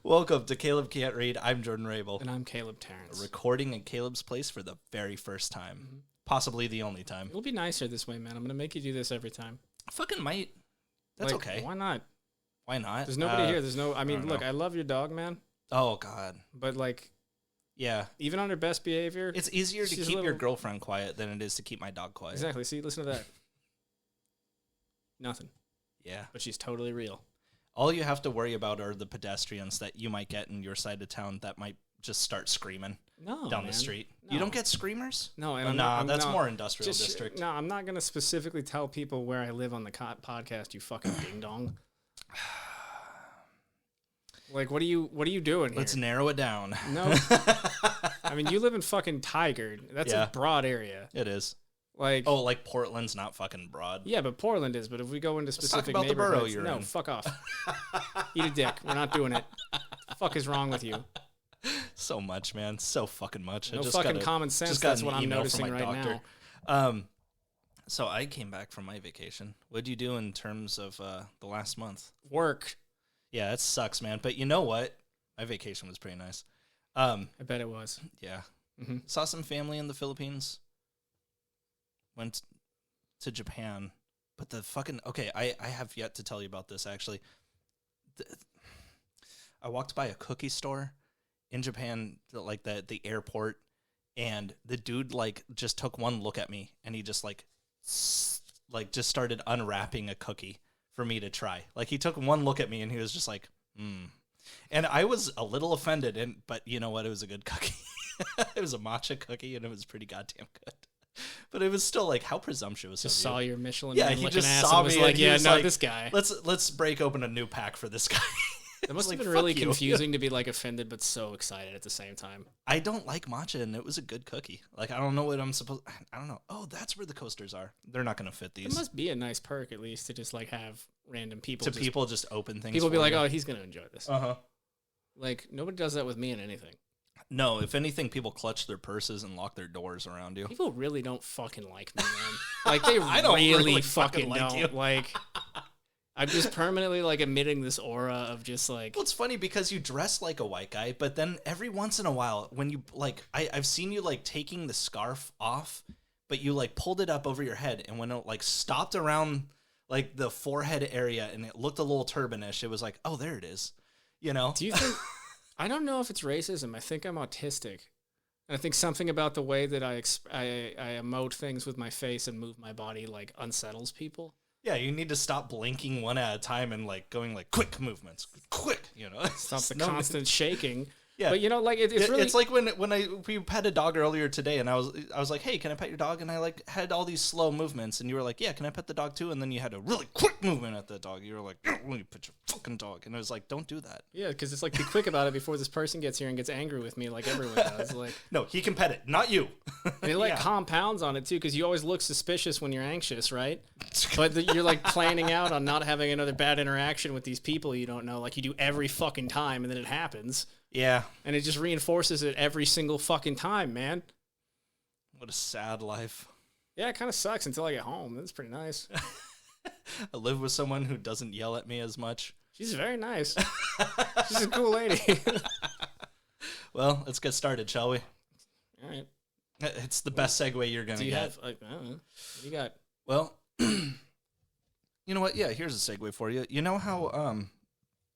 Welcome to Caleb Can't Read. I'm Jordan Rabel. And I'm Caleb Terrence. Recording in Caleb's place for the very first time. Mm-hmm. Possibly the only time. It'll be nicer this way, man. I'm going to make you do this every time. Fucking might. That's okay. Why not? Why not? There's nobody here. There's no... I mean, look, I love your dog, man. Oh, God. But, like... Yeah. Even on her best behavior... It's easier to keep your girlfriend quiet than it is to keep my dog quiet. Exactly. See, listen to that. Nothing. Yeah. But she's totally real. All you have to worry about are the pedestrians that you might get in your side of town that might just start screaming down the street. No. You don't get screamers? No. And that's more industrial district. No, I'm not going to specifically tell people where I live on the podcast, you fucking ding-dong. Like, what are you doing here? Let's narrow it down. No. I mean, you live in fucking Tigard. That's a broad area. It is. Like, like Portland's not fucking broad. Yeah, but Portland is. But if we go into specific neighborhoods, the borough you're in. Fuck off. Eat a dick. We're not doing it. The fuck is wrong with you? So much, man. So fucking much. No fucking common sense. That's what I'm noticing right now. So I came back from my vacation. What'd you do in terms of the last month? Work. Yeah, it sucks, man. But you know what? My vacation was pretty nice. I bet it was. Yeah. Mm-hmm. Saw some family in the Philippines. Went to Japan. But the fucking... Okay, I have yet to tell you about this, actually. I walked by a cookie store in Japan, like the airport, and the dude, like, just took one look at me, and he just, just started unwrapping a cookie for me to try. Like, he took one look at me, and he was just like, And I was a little offended, but you know what? It was a good cookie. It was a matcha cookie, and it was pretty goddamn good. But it was still like, how presumptuous just of saw you. your Michelin. Yeah, he just saw me. Like, yeah, no, this guy. Let's break open a new pack for this guy. It must have been really confusing to be like offended but so excited at the same time. I don't like matcha, and it was a good cookie. Like, I don't know what I'm supposed... I don't know. Oh, that's where the coasters are. They're not going to fit these. It must be a nice perk, at least, to just like have random people... people just open things. People be like, oh, he's going to enjoy this. Uh-huh. Like, nobody does that with me in anything. No, if anything, people clutch their purses and lock their doors around you. People really don't fucking like me, man. Like, they really fucking don't. Like, you. Like, I'm just permanently, like, emitting this aura of just, like... Well, it's funny because you dress like a white guy, but then every once in a while, when you, like... I've seen you, like, taking the scarf off, but you, like, pulled it up over your head, and when it, like, stopped around, like, the forehead area, and it looked a little turban-ish, it was like, oh, there it is. You know? Do you think... I don't know if it's racism. I think I'm autistic. And I think something about the way that I emote things with my face and move my body, like, unsettles people. Yeah, you need to stop blinking one at a time and, like, going, like, quick movements. Quick, you know? Stop the constant shaking. Yeah. But, you know, like, it's really... It's like when we pet a dog earlier today, and I was like, hey, can I pet your dog? And I, like, had all these slow movements, and you were like, yeah, can I pet the dog too? And then you had a really quick movement at the dog. You were like, let me pet your fucking dog. And I was like, don't do that. Yeah, because it's like, be quick about it before this person gets here and gets angry with me like everyone does. Like, no, he can pet it, not you. And it, like, compounds on it, too, because you always look suspicious when you're anxious, right? But you're, like, planning out on not having another bad interaction with these people you don't know, like you do every fucking time, and then it happens. Yeah. And it just reinforces it every single fucking time, man. What a sad life. Yeah, it kind of sucks until I get home. That's pretty nice. I live with someone who doesn't yell at me as much. She's very nice. She's a cool lady. Well, let's get started, shall we? All right. It's the best segue you're going to get. I don't know. What do you got? Well, you know what? Yeah, here's a segue for you. You know how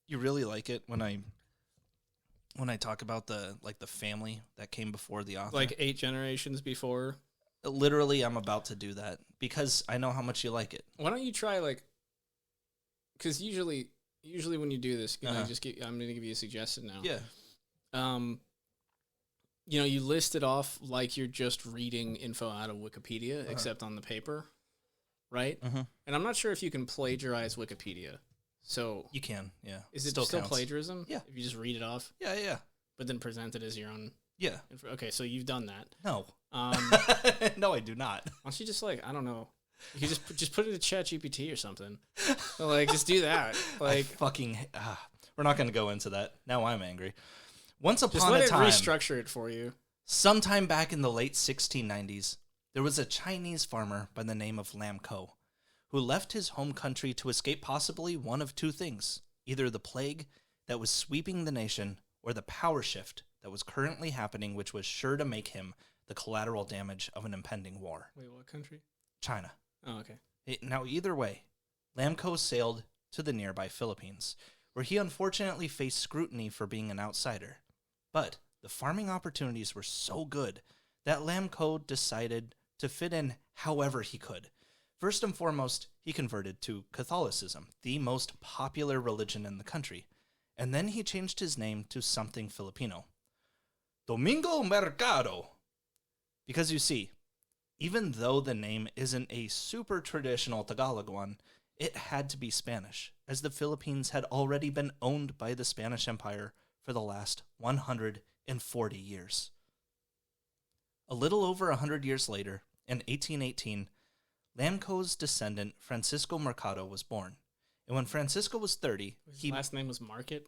you really like it when I talk about the family that came before the author? Like 8 generations before? Literally, I'm about to do that because I know how much you like it. Why don't you try, like... Because usually when you do this, I'm going to give you a suggestion now. Yeah. You know, you list it off like you're just reading info out of Wikipedia, except on the paper, right? Mm-hmm. And I'm not sure if you can plagiarize Wikipedia. So you can, yeah. Is it still plagiarism? Yeah. If you just read it off? Yeah. But then present it as your own? Yeah. Okay, so you've done that. No. No, I do not. Why don't you just, like, I don't know. You can just put it in ChatGPT or something. So, like, just do that. Like, we're not going to go into that. Now I'm angry. Once upon a time... Just let it restructure it for you. Sometime back in the late 1690s, there was a Chinese farmer by the name of Lam Ko, who left his home country to escape possibly one of two things, either the plague that was sweeping the nation, or the power shift that was currently happening, which was sure to make him the collateral damage of an impending war. Wait, what country? China. Oh, okay. Now, either way, Lamco sailed to the nearby Philippines, where he unfortunately faced scrutiny for being an outsider. But the farming opportunities were so good that Lamco decided to fit in however he could. First and foremost, he converted to Catholicism, the most popular religion in the country, and then he changed his name to something Filipino. Domingo Mercado. Because you see, even though the name isn't a super traditional Tagalog one, it had to be Spanish, as the Philippines had already been owned by the Spanish Empire for the last 140 years. A little over 100 years later, in 1818, Lamco's descendant Francisco Mercado was born. And when Francisco was 30, His last name was Market?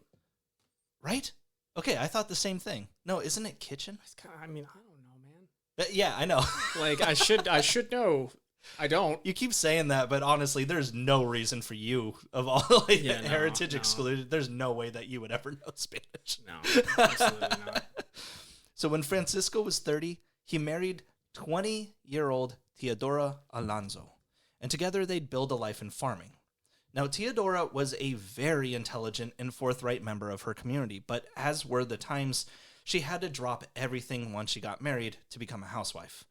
Right? Okay, I thought the same thing. No, isn't it Kitchen? I mean, I don't know, man. Yeah, I know. Like, I should know. I don't. You keep saying that, but honestly, there's no reason for you, of all heritage excluded, there's no way that you would ever know Spanish. No, absolutely not. So when Francisco was 30, he married 20-year-old Teodora Alonso, and together they'd build a life in farming. Now, Teodora was a very intelligent and forthright member of her community, but as were the times, she had to drop everything once she got married to become a housewife.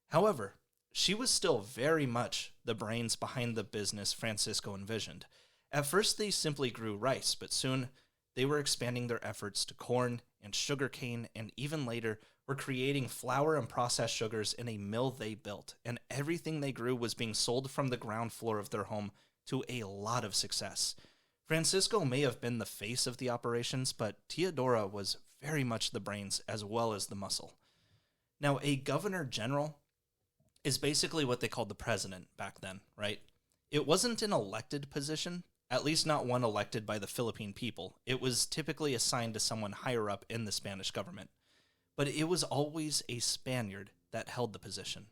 However, she was still very much the brains behind the business Francisco envisioned. At first, they simply grew rice, but soon they were expanding their efforts to corn and sugarcane, and even later were creating flour and processed sugars in a mill they built, and everything they grew was being sold from the ground floor of their home to a lot of success. Francisco may have been the face of the operations, but Teodora was very much the brains as well as the muscle. Now, a governor general is basically what they called the president back then, right? It wasn't an elected position, at least not one elected by the Philippine people. It was typically assigned to someone higher up in the Spanish government. But it was always a Spaniard that held the position.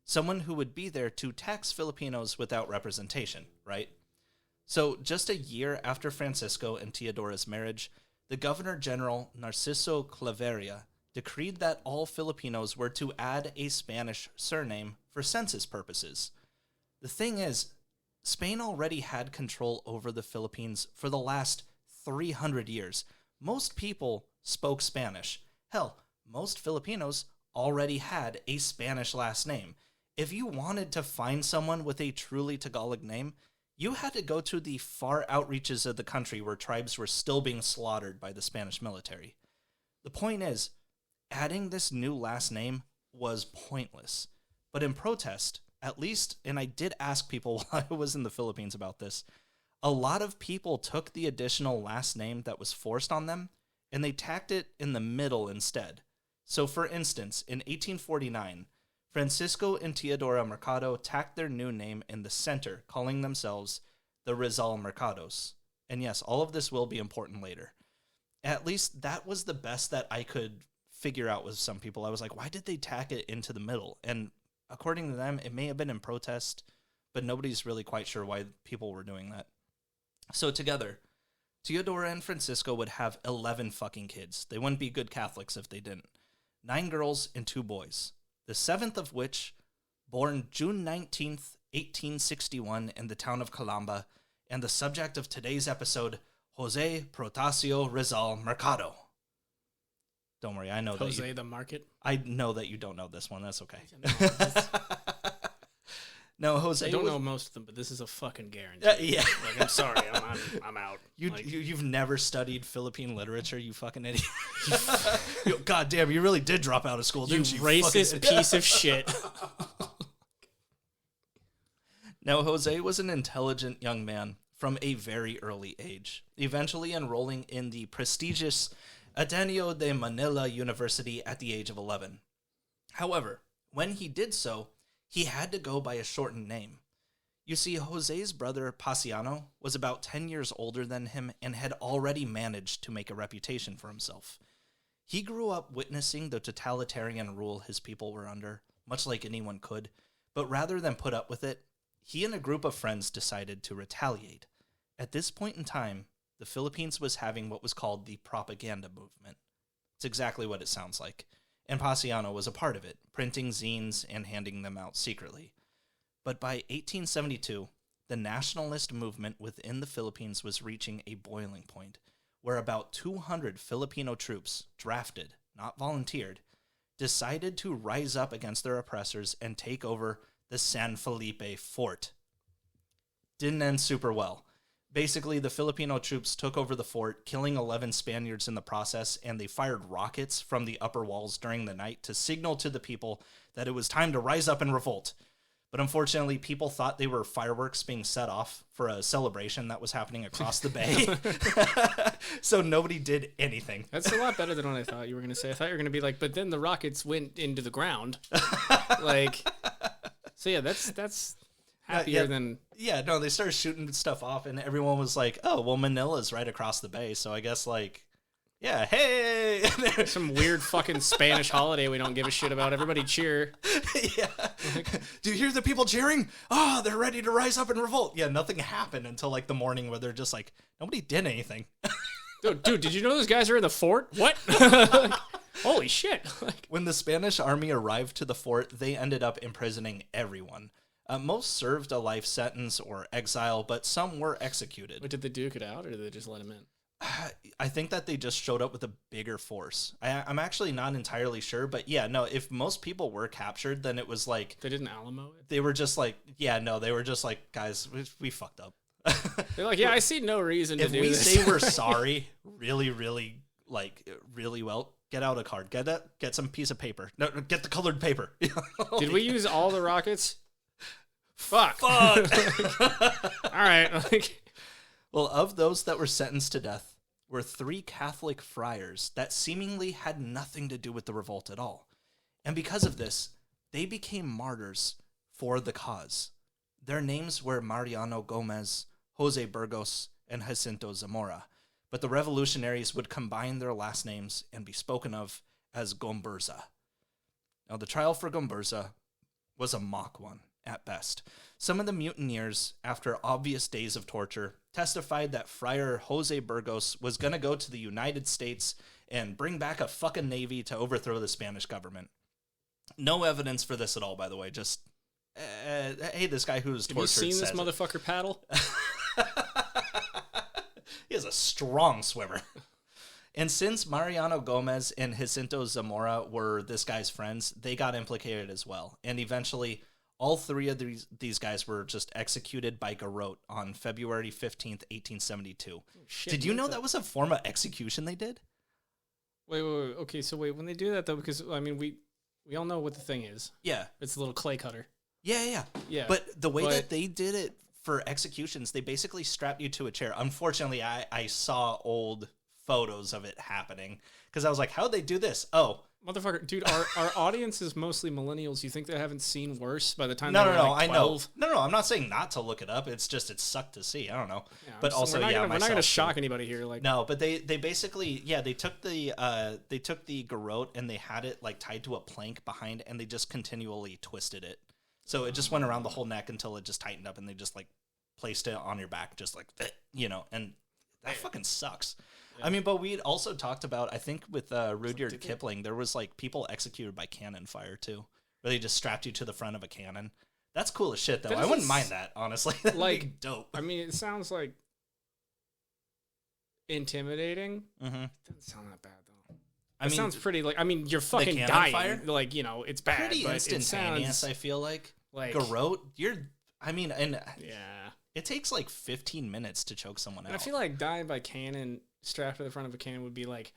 Someone who would be there to tax Filipinos without representation, right? So just a year after Francisco and Teodora's marriage, the Governor General Narciso Claveria decreed that all Filipinos were to add a Spanish surname for census purposes. The thing is, Spain already had control over the Philippines for the last 300 years. Most people spoke Spanish. Hell, most Filipinos already had a Spanish last name. If you wanted to find someone with a truly Tagalog name, you had to go to the far outreaches of the country where tribes were still being slaughtered by the Spanish military. The point is, adding this new last name was pointless. But in protest, at least, and I did ask people while I was in the Philippines about this, a lot of people took the additional last name that was forced on them, and they tacked it in the middle instead. So for instance, in 1849, Francisco and Teodora Mercado tacked their new name in the center, calling themselves the Rizal Mercados. And yes, all of this will be important later. At least that was the best that I could figure out with some people. I was like, why did they tack it into the middle? And according to them, it may have been in protest, but nobody's really quite sure why people were doing that. So together, Teodora and Francisco would have 11 fucking kids. They wouldn't be good Catholics if they didn't. 9 girls and 2 boys. The 7th of which, born June 19th, 1861 in the town of Calamba, and the subject of today's episode, Jose Protasio Rizal Mercado. Don't worry, I know that Jose the Market. I know that you don't know this one. That's okay. No, Jose. I don't know most of them, but this is a fucking guarantee. Yeah. Like, I'm sorry, I'm out. You've never studied Philippine literature, you fucking idiot. God damn, you really did drop out of school, didn't you? Racist piece of shit. Now, Jose was an intelligent young man from a very early age, eventually enrolling in the prestigious Ateneo de Manila University at the age of 11. However, when he did so, he had to go by a shortened name. You see, Jose's brother, Pasiano, was about 10 years older than him and had already managed to make a reputation for himself. He grew up witnessing the totalitarian rule his people were under, much like anyone could, but rather than put up with it, he and a group of friends decided to retaliate. At this point in time, the Philippines was having what was called the propaganda movement. It's exactly what it sounds like. And Paciano was a part of it, printing zines and handing them out secretly. But by 1872, the nationalist movement within the Philippines was reaching a boiling point, where about 200 Filipino troops, drafted, not volunteered, decided to rise up against their oppressors and take over the San Felipe fort. Didn't end super well. Basically, the Filipino troops took over the fort, killing 11 Spaniards in the process, and they fired rockets from the upper walls during the night to signal to the people that it was time to rise up and revolt. But unfortunately, people thought they were fireworks being set off for a celebration that was happening across the bay. So nobody did anything. That's a lot better than what I thought you were going to say. I thought you were going to be like, but then the rockets went into the ground. So yeah, that's happier than... Yeah, no, they started shooting stuff off, and everyone was like, oh, well, Manila's right across the bay, so I guess, like... Yeah, hey! Some weird fucking Spanish holiday we don't give a shit about. Everybody cheer. Yeah. Do you hear the people cheering? Oh, they're ready to rise up and revolt. Yeah, nothing happened until like the morning where they're just like, nobody did anything. Dude, did you know those guys are in the fort? What? Holy shit. When the Spanish army arrived to the fort, they ended up imprisoning everyone. Most served a life sentence or exile, but some were executed. But did they duke it out, or did they just let him in? I think that they just showed up with a bigger force. I'm actually not entirely sure, but yeah, no, if most people were captured, then it was like... They didn't Alamo it? They were just like, yeah, no, they were just like, guys, we fucked up. They're like, yeah, I see no reason to do this. If we say we're sorry really well, get out a card. Get some piece of paper. No, get the colored paper. Did we use all the rockets? Fuck. All right. Well, of those that were sentenced to death were 3 Catholic friars that seemingly had nothing to do with the revolt at all. And because of this, they became martyrs for the cause. Their names were Mariano Gomez, Jose Burgos, and Jacinto Zamora. But the revolutionaries would combine their last names and be spoken of as Gomburza. Now, the trial for Gomburza was a mock one, at best. Some of the mutineers, after obvious days of torture, testified that Friar Jose Burgos was going to go to the United States and bring back a fucking navy to overthrow the Spanish government. No evidence for this at all, by the way. Just, hey, this guy who was tortured says Have you seen this motherfucker paddle? He is a strong swimmer. And since Mariano Gomez and Jacinto Zamora were this guy's friends, they got implicated as well. And eventually... all 3 of these guys were just executed by garrote on February 15th, 1872. Oh, shit, did you know that was a form of execution they did? Wait. Okay, so when they do that, though, because, I mean, we all know what the thing is. Yeah. It's a little clay cutter. Yeah. But the way that they did it for executions, they basically strapped you to a chair. Unfortunately, I saw old photos of it happening, because I was like, how'd they do this? Oh, motherfucker, dude, our audience is mostly millennials. You think they haven't seen worse by the time No, they were like 12? I know. No, I'm not saying not to look it up. It's just, it sucked to see. I don't know. Yeah, but also, we're not going to shock anybody here. Like, no, but they basically, they took the garrote and they had it like tied to a plank behind, and they just continually twisted it. So it just went around the whole neck until it just tightened up, and they just like placed it on your back, just like, and that fucking sucks. Yeah. I mean, but we also talked about, I think with Rudyard Kipling, there was like people executed by cannon fire too, where they just strapped you to the front of a cannon. That's cool as shit, though. I wouldn't mind that, honestly. That'd be dope. I mean, it sounds like intimidating. Mm-hmm. It doesn't sound that bad, though. It sounds pretty, like, I mean, you're fucking dying. Fire? Like, it's bad. Pretty but instantaneous, I feel like. Garrote, yeah. It takes like 15 minutes to choke someone out. I feel like dying by cannon strapped to the front of a cannon would be like,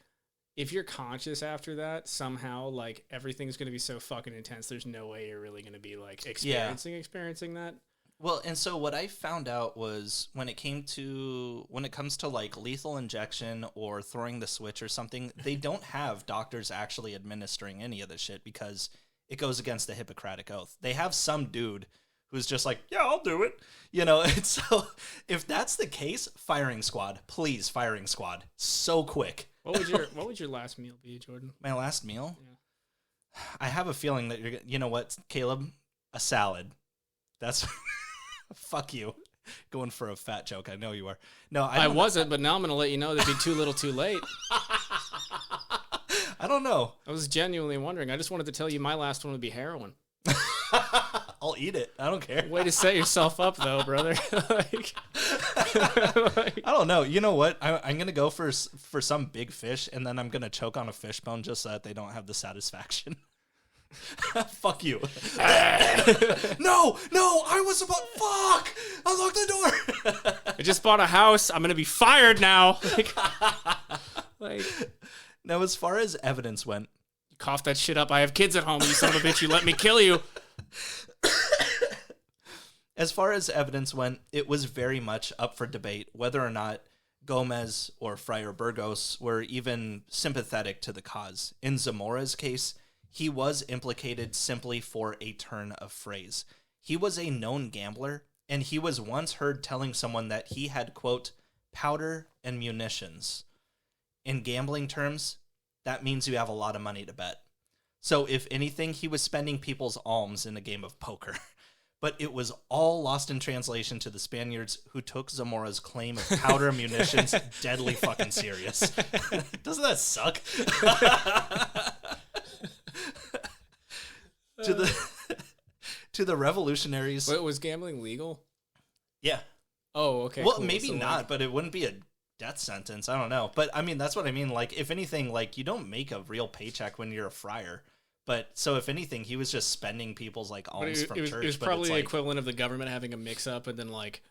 if you're conscious after that, somehow, like, everything's going to be so fucking intense, there's no way you're really going to be, like, experiencing that. Well, and so what I found out was when it comes to, like, lethal injection or throwing the switch or something, they don't have doctors actually administering any of this shit because it goes against the Hippocratic Oath. They have some dude who's just like, yeah, I'll do it. And so if that's the case, firing squad. Please, firing squad. So quick. What would your last meal be, Jordan? My last meal? Yeah. I have a feeling that you know what, Caleb? A salad. That's fuck you. Going for a fat joke. I know you are. No, I wasn't, but now I'm going to let you know that'd be too little too late. I don't know. I was genuinely wondering. I just wanted to tell you my last one would be heroin. I'll eat it. I don't care. Way to set yourself up, though, brother. I don't know. You know what? I'm going to go for some big fish, and then I'm going to choke on a fish bone just so that they don't have the satisfaction. Fuck you. No, I was about... Fuck! Unlock the door! I just bought a house. I'm going to be fired now. Now, as far as evidence went... You cough that shit up. I have kids at home, you son of a bitch. You let me kill you. As far as evidence went, it was very much up for debate whether or not Gomez or Friar Burgos were even sympathetic to the cause. In Zamora's case, he was implicated simply for a turn of phrase. He was a known gambler, and he was once heard telling someone that he had, quote, powder and munitions. In gambling terms, that means you have a lot of money to bet. So if anything, he was spending people's alms in a game of poker. But it was all lost in translation to the Spaniards, who took Zamora's claim of powder and munitions deadly fucking serious. Doesn't that suck? To the revolutionaries. Wait, was gambling legal? Yeah. Oh, okay. Well, cool. maybe So, not, but it wouldn't be a death sentence. I don't know. But I mean, that's what I mean. Like, if anything, like, you don't make a real paycheck when you're a friar. But so if anything, he was just spending people's like alms from church. It was probably the equivalent of the government having a mix-up, and then like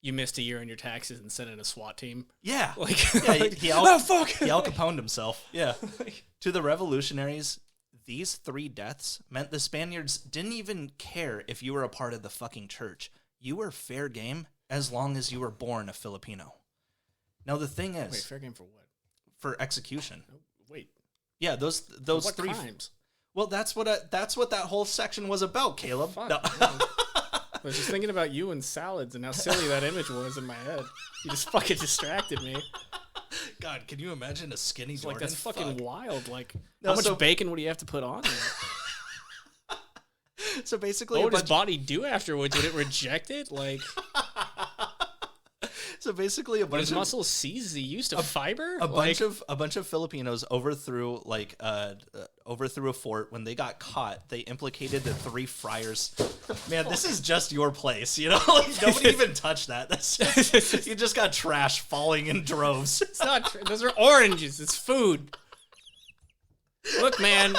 you missed a year on your taxes and sent in a SWAT team. Yeah, like yeah, he Al fuck, Caponed himself. Yeah. To the revolutionaries, these 3 deaths meant the Spaniards didn't even care if you were a part of the fucking church. You were fair game as long as you were born a Filipino. Now the thing is, wait, fair game for what? For execution. Oh, wait, yeah, those what 3 crimes? Well, that's what that whole section was about, Caleb. Fuck, no. I was just thinking about you and salads and how silly that image was in my head. You just fucking distracted me. God, can you imagine a skinny It's Jordan? like, that's fucking wild. Like, No, how much so- bacon would he have to put on there? So basically, What would his body do afterwards? Would it reject it? Like, so basically, would his muscles seize? Is he used to fiber? a bunch of Filipinos overthrew a fort. When they got caught, they implicated the 3 friars. Man, this is just your place, you know. Like, nobody even touched that. That's just, you just got trash falling in droves. It's not. Those are oranges. It's food. Look, man.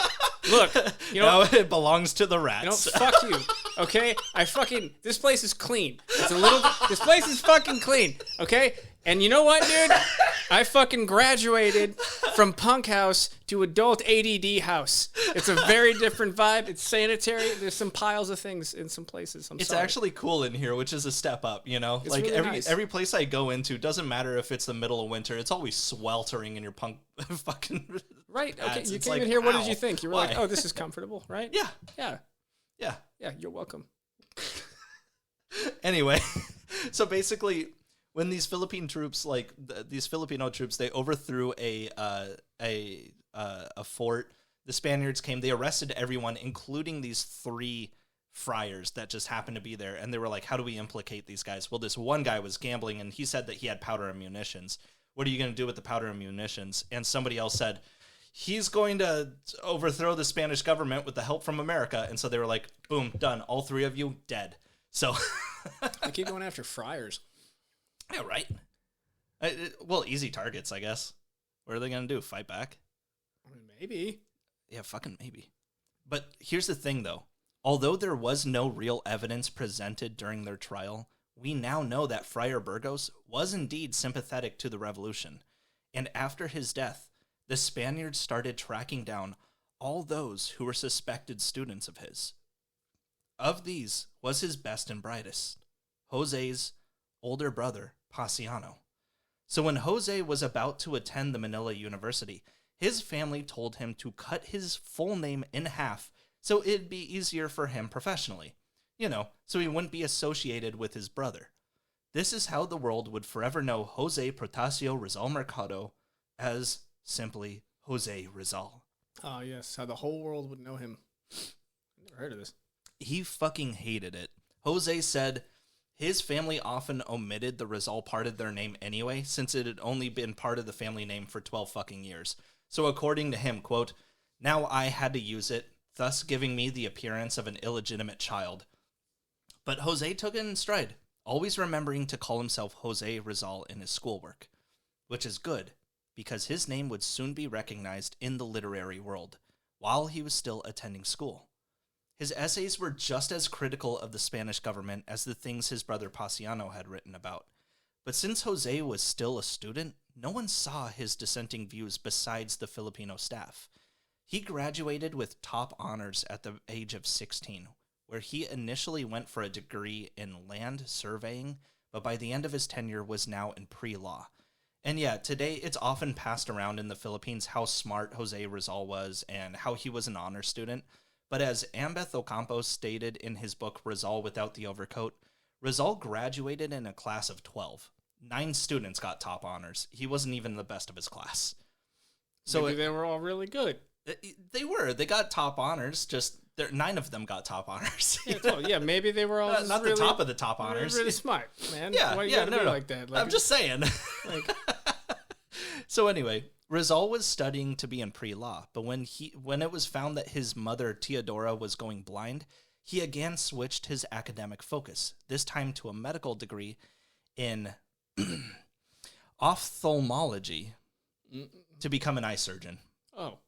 Look. You know. No, it belongs to the rats. You know, fuck you. Okay? This place is clean. This place is fucking clean. Okay? And you know what, dude? I fucking graduated from punk house to adult ADD house. It's a very different vibe. It's sanitary. There's some piles of things in some places. It's actually cool in here, which is a step up, you know? It's like really nice. every place I go into, doesn't matter if it's the middle of winter, it's always sweltering in your punk fucking right. Okay, hats. you It's came like, in here. What ow, did you think? You were why? like, oh, this is comfortable, right? Yeah. Yeah. Yeah. Yeah, you're welcome. Anyway, so basically, when these Philippine troops, these Filipino troops, they overthrew a fort. The Spaniards came. They arrested everyone, including these 3 friars that just happened to be there. And they were like, "How do we implicate these guys?" Well, this one guy was gambling, and he said that he had powder and munitions. What are you going to do with the powder and munitions? And somebody else said, he's going to overthrow the Spanish government with the help from America. And so they were like, boom, done. All 3 of you dead. So They keep going after friars. yeah, right. Well, easy targets, I guess. What are they going to do? Fight back? I mean, maybe. Yeah, fucking maybe. But here's the thing, though. Although there was no real evidence presented during their trial, we now know that Friar Burgos was indeed sympathetic to the revolution. And after his death, the Spaniards started tracking down all those who were suspected students of his. Of these was his best and brightest, Jose's older brother, Paciano. So when Jose was about to attend the Manila University, his family told him to cut his full name in half so it'd be easier for him professionally. You know, so he wouldn't be associated with his brother. This is how the world would forever know Jose Protasio Rizal Mercado as simply Jose Rizal. Oh, yes. How the whole world would know him. Never heard of this. He fucking hated it. Jose said His family often omitted the Rizal part of their name anyway, since it had only been part of the family name for 12 fucking years. So according to him, quote, "Now I had to use it, thus giving me the appearance of an illegitimate child." But Jose took it in stride, always remembering to call himself Jose Rizal in his schoolwork, which is good, because his name would soon be recognized in the literary world, while he was still attending school. His essays were just as critical of the Spanish government as the things his brother Paciano had written about. But since Jose was still a student, no one saw his dissenting views besides the Filipino staff. He graduated with top honors at the age of 16, where he initially went for a degree in land surveying, but by the end of his tenure was now in pre-law. And yeah, today it's often passed around in the Philippines how smart Jose Rizal was and how he was an honor student. But as Ambeth Ocampo stated in his book Rizal Without the Overcoat, Rizal graduated in a class of 12. 9 students got top honors. He wasn't even the best of his class. So maybe they were all really good. They were. They got top honors, just 9 of them got top honors. Yeah, maybe they were all not really, the top of the top honors. Really smart, man. Yeah, why you yeah, gotta be like that? Like, I'm just saying. like, So anyway, Rizal was studying to be in pre-law, but when it was found that his mother Teodora was going blind, he again switched his academic focus, this time to a medical degree in ophthalmology to become an eye surgeon. Oh.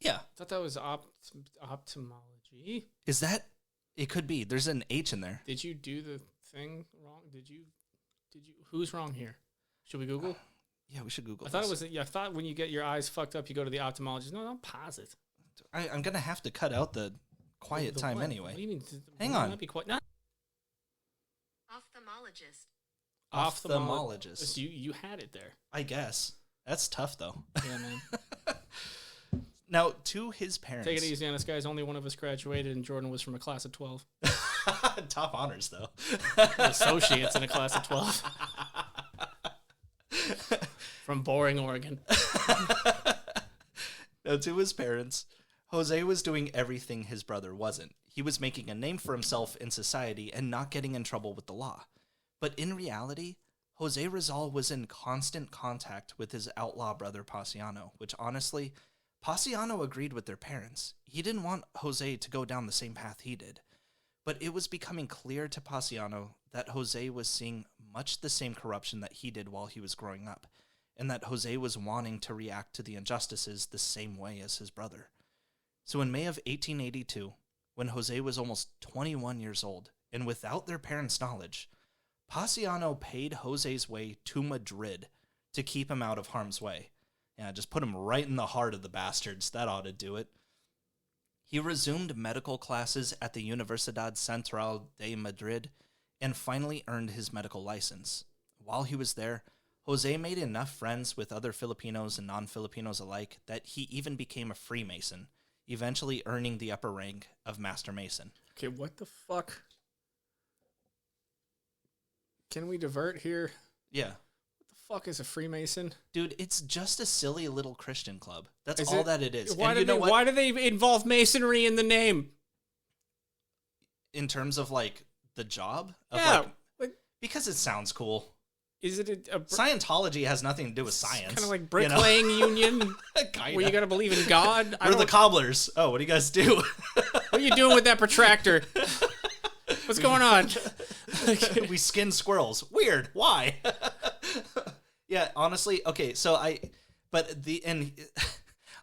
Yeah. I thought that was ophthalmology. Is that? It could be. There's an H in there. Did you do the thing wrong? Did you? Who's wrong here? Should we Google? Yeah, we should Google. I thought when you get your eyes fucked up, you go to the ophthalmologist. No, don't pause it. I'm gonna have to cut out the quiet time what? anyway. What do you mean? Hang on. Not be quiet. Not Ophthalmologist. Ophthalmologist. You had it there. I guess. That's tough though. Yeah, man. Now, to his parents. Take it easy on us, guys. Only one of us graduated, and Jordan was from a class of 12. Top honors, though. Associates in a class of 12. From boring Oregon. Now, to his parents, Jose was doing everything his brother wasn't. He was making a name for himself in society and not getting in trouble with the law. But in reality, Jose Rizal was in constant contact with his outlaw brother Paciano, which honestly, Paciano agreed with their parents. He didn't want Jose to go down the same path he did. But it was becoming clear to Paciano that Jose was seeing much the same corruption that he did while he was growing up, and that Jose was wanting to react to the injustices the same way as his brother. So in May of 1882, when Jose was almost 21 years old, and without their parents' knowledge, Paciano paid Jose's way to Madrid to keep him out of harm's way. Yeah, just put him right in the heart of the bastards. That ought to do it. He resumed medical classes at the Universidad Central de Madrid and finally earned his medical license. While he was there, Jose made enough friends with other Filipinos and non-Filipinos alike that he even became a Freemason, eventually earning the upper rank of Master Mason. Okay, what the fuck? Can we divert here? Yeah. What the fuck is a Freemason? Dude, it's just a silly little Christian club. That's Is all it? that it is. Why And do why do they involve masonry in the name? In terms of, like, the job? Of, Yeah. Like, because it sounds cool. Is it a Scientology has nothing to do with science. kind of like bricklaying union Kinda. where you got to believe in God? We're the cobblers. Oh, what do you guys do? What are you doing with that protractor? What's going on? We skin squirrels. Weird. Why? Yeah, honestly, okay, so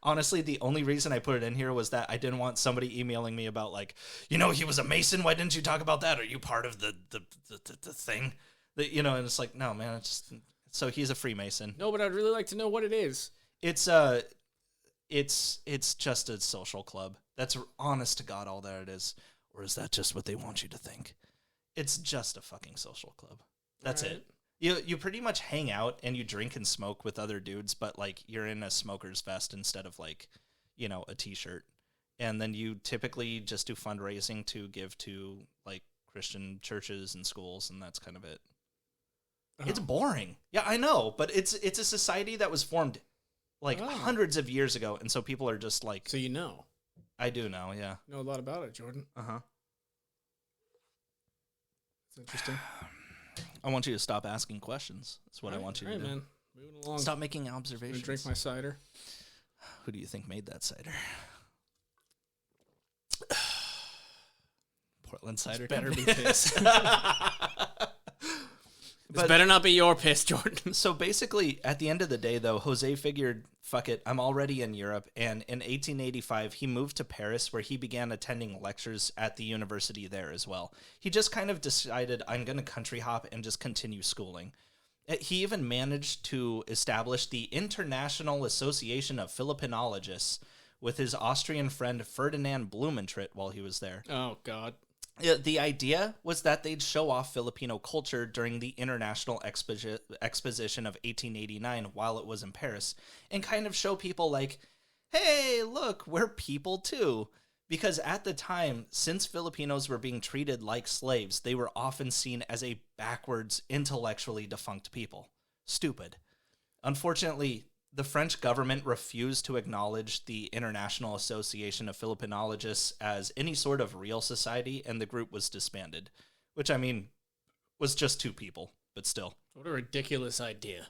honestly, the only reason I put it in here was that I didn't want somebody emailing me about, like, he was a Mason. Why didn't you talk about that? Are you part of the thing? And it's like, no, man, so he's a Freemason. No, but I'd really like to know what it is. It's just a social club. That's honest to God all that it is. Or is that just what they want you to think? It's just a fucking social club. That's Right. it. You pretty much hang out and you drink and smoke with other dudes, but, like, you're in a smoker's vest instead of, like, a t-shirt. And then you typically just do fundraising to give to, like, Christian churches and schools, and that's kind of it. Oh. It's boring. Yeah, I know, but it's a society that was formed, like, hundreds of years ago, and so people are just like... So you know. I do know, yeah. You know a lot about it, Jordan. Uh-huh. It's interesting. I want you to stop asking questions. That's what I want you to do. Man. Moving along. Stop making I'm observations. gonna drink my cider. Who do you think made that cider? Portland Cider Better Company. be piss. This better not be your piss, Jordan. So basically, at the end of the day, though, Jose figured, fuck it, I'm already in Europe. And in 1885, he moved to Paris, where he began attending lectures at the university there as well. He just kind of decided, I'm going to country hop and just continue schooling. He even managed to establish the International Association of Philippinologists with his Austrian friend Ferdinand Blumentritt while he was there. Oh, God. The idea was that they'd show off Filipino culture during the International Exposition of 1889 while it was in Paris, and kind of show people like, hey, look, we're people too. Because at the time, since Filipinos were being treated like slaves, they were often seen as a backwards, intellectually defunct people. Stupid. Unfortunately, the French government refused to acknowledge the International Association of Philippinologists as any sort of real society, and the group was disbanded. Which, I mean, was just two people, but still. What a ridiculous idea.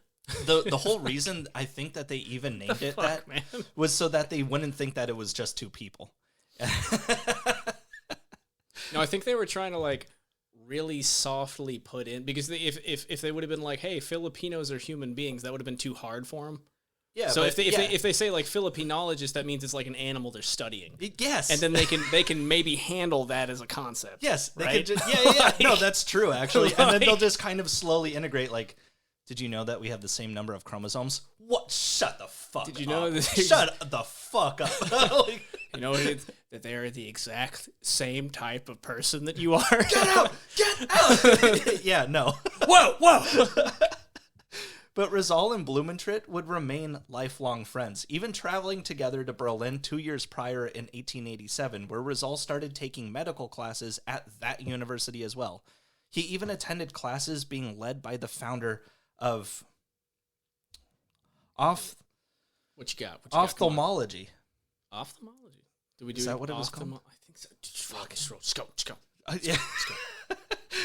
The whole reason I think that they even named it that man? was so that they wouldn't think that it was just two people. No, I think they were trying to, like, really softly put in, because if they would have been like, hey, Filipinos are human beings, that would have been too hard for them. Yeah. So if they say like Filippinologist, that means it's like an animal they're studying. Yes. And then they can maybe handle that as a concept. Yes. They right? could yeah. Like, no, that's true actually. And then like- they'll just kind of slowly integrate. Like, did you know that we have the same number of chromosomes? What? Shut the fuck up. Did you know that? Shut the fuck up. Like, You know that they are the exact same type of person that you are. Get out! Get out! Yeah. No. Whoa! But Rizal and Blumentritt would remain lifelong friends, even traveling together to Berlin 2 years prior in 1887, where Rizal started taking medical classes at that university as well. He even attended classes being led by the founder of What you got? ophthalmology. Ophthalmology. Did we do Is that what it was called? I think so. Fuck, let's go. Yeah.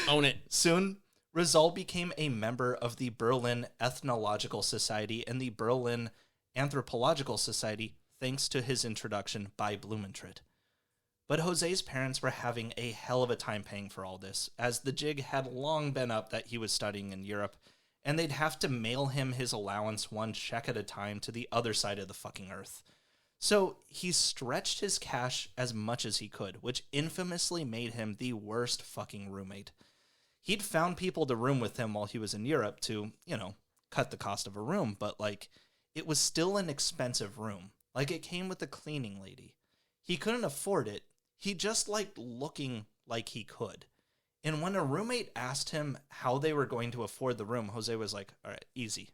Own it. Soon, Rizal became a member of the Berlin Ethnological Society and the Berlin Anthropological Society, thanks to his introduction by Blumentritt. But Jose's parents were having a hell of a time paying for all this, as the jig had long been up that he was studying in Europe, and they'd have to mail him his allowance one check at a time to the other side of the fucking earth. So he stretched his cash as much as he could, which infamously made him the worst fucking roommate. He'd found people to room with him while he was in Europe to, cut the cost of a room, but, it was still an expensive room. It came with a cleaning lady. He couldn't afford it. He just liked looking like he could. And when a roommate asked him how they were going to afford the room, Jose was like, all right, easy.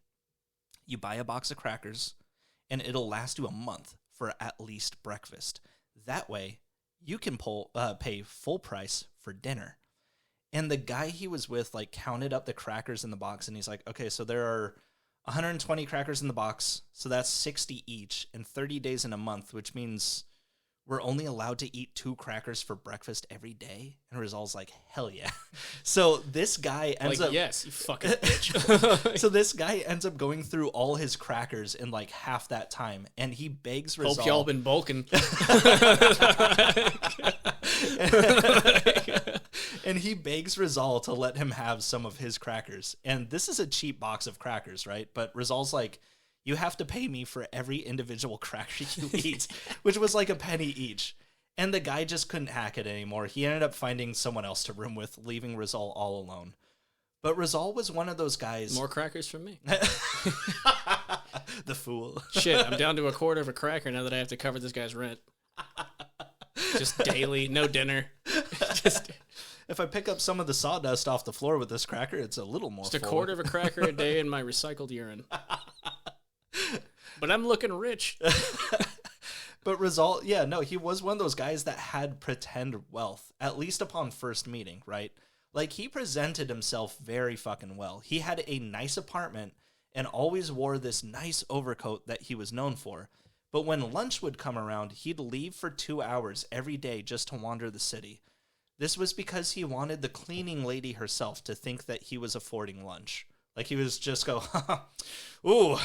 You buy a box of crackers, and it'll last you a month for at least breakfast. That way, you can pay full price for dinner. And the guy he was with, counted up the crackers in the box, and he's like, okay, so there are 120 crackers in the box, so that's 60 each, and 30 days in a month, which means we're only allowed to eat 2 crackers for breakfast every day? And Rizal's like, hell yeah. So this guy ends up... yes, you fucking bitch. So this guy ends up going through all his crackers in, half that time, and he begs Rizal... Hope y'all been bulking. And he begs Rizal to let him have some of his crackers. And this is a cheap box of crackers, right? But Rizal's like, you have to pay me for every individual cracker you eat, which was like a penny each. And the guy just couldn't hack it anymore. He ended up finding someone else to room with, leaving Rizal all alone. But Rizal was one of those guys... More crackers from me. The fool. Shit, I'm down to a quarter of a cracker now that I have to cover this guy's rent. Just daily, no dinner. Just... If I pick up some of the sawdust off the floor with this cracker, it's a little more Just a full. quarter of a cracker a day in my recycled urine. But I'm looking rich. But Rizal, he was one of those guys that had pretend wealth, at least upon first meeting, right? He presented himself very fucking well. He had a nice apartment and always wore this nice overcoat that he was known for. But when lunch would come around, he'd leave for 2 hours every day just to wander the city. This was because he wanted the cleaning lady herself to think that he was affording lunch. Like he was just go, ooh,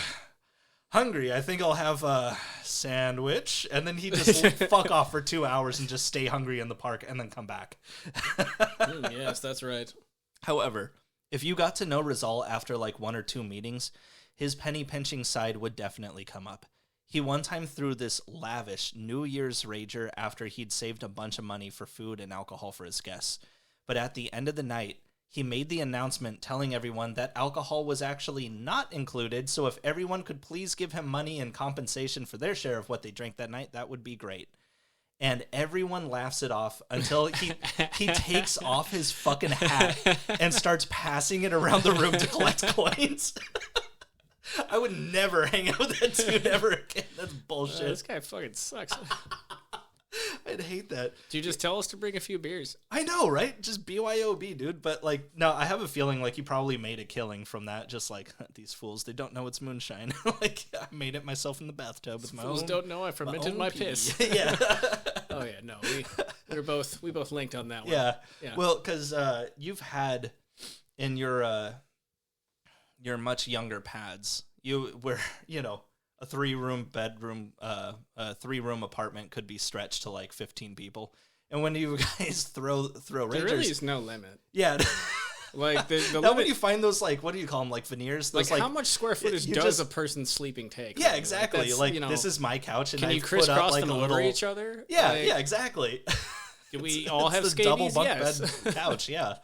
hungry. I think I'll have a sandwich. And then he just fuck off for 2 hours and just stay hungry in the park and then come back. Yes, that's right. However, if you got to know Rizal after like 1 or 2 meetings, his penny pinching side would definitely come up. He one time threw this lavish New Year's rager after he'd saved a bunch of money for food and alcohol for his guests. But at the end of the night, he made the announcement telling everyone that alcohol was actually not included, so if everyone could please give him money in compensation for their share of what they drank that night, that would be great. And everyone laughs it off until he takes off his fucking hat and starts passing it around the room to collect coins. I would never hang out with that dude ever again. That's bullshit. This guy fucking sucks. I'd hate that. Do you just tell us to bring a few beers? I know, right? Just BYOB, dude. But, like, no, I have a feeling, like, he probably made a killing from that. Just like, these fools, they don't know it's moonshine. Like, I made it myself in the bathtub with my own... Fools don't know I fermented my piss. Yeah. Oh, yeah, no. We both linked on that one. Yeah. Well, because you've had in your much younger pads, where, you know, a 3-room bedroom, a 3-room apartment could be stretched to like 15 people. And when you guys throw rangers, there really is no limit. Yeah. Like the now limit, when you find those, like, what do you call them? Like veneers? Those, like how much square footage does a person sleeping take? Yeah, exactly. Like you know, this is my couch, and can you I've crisscross put up, like, them over each other? Yeah, like, yeah, exactly. Do we all have the scabies? double bunk Yes. bed couch? Yeah.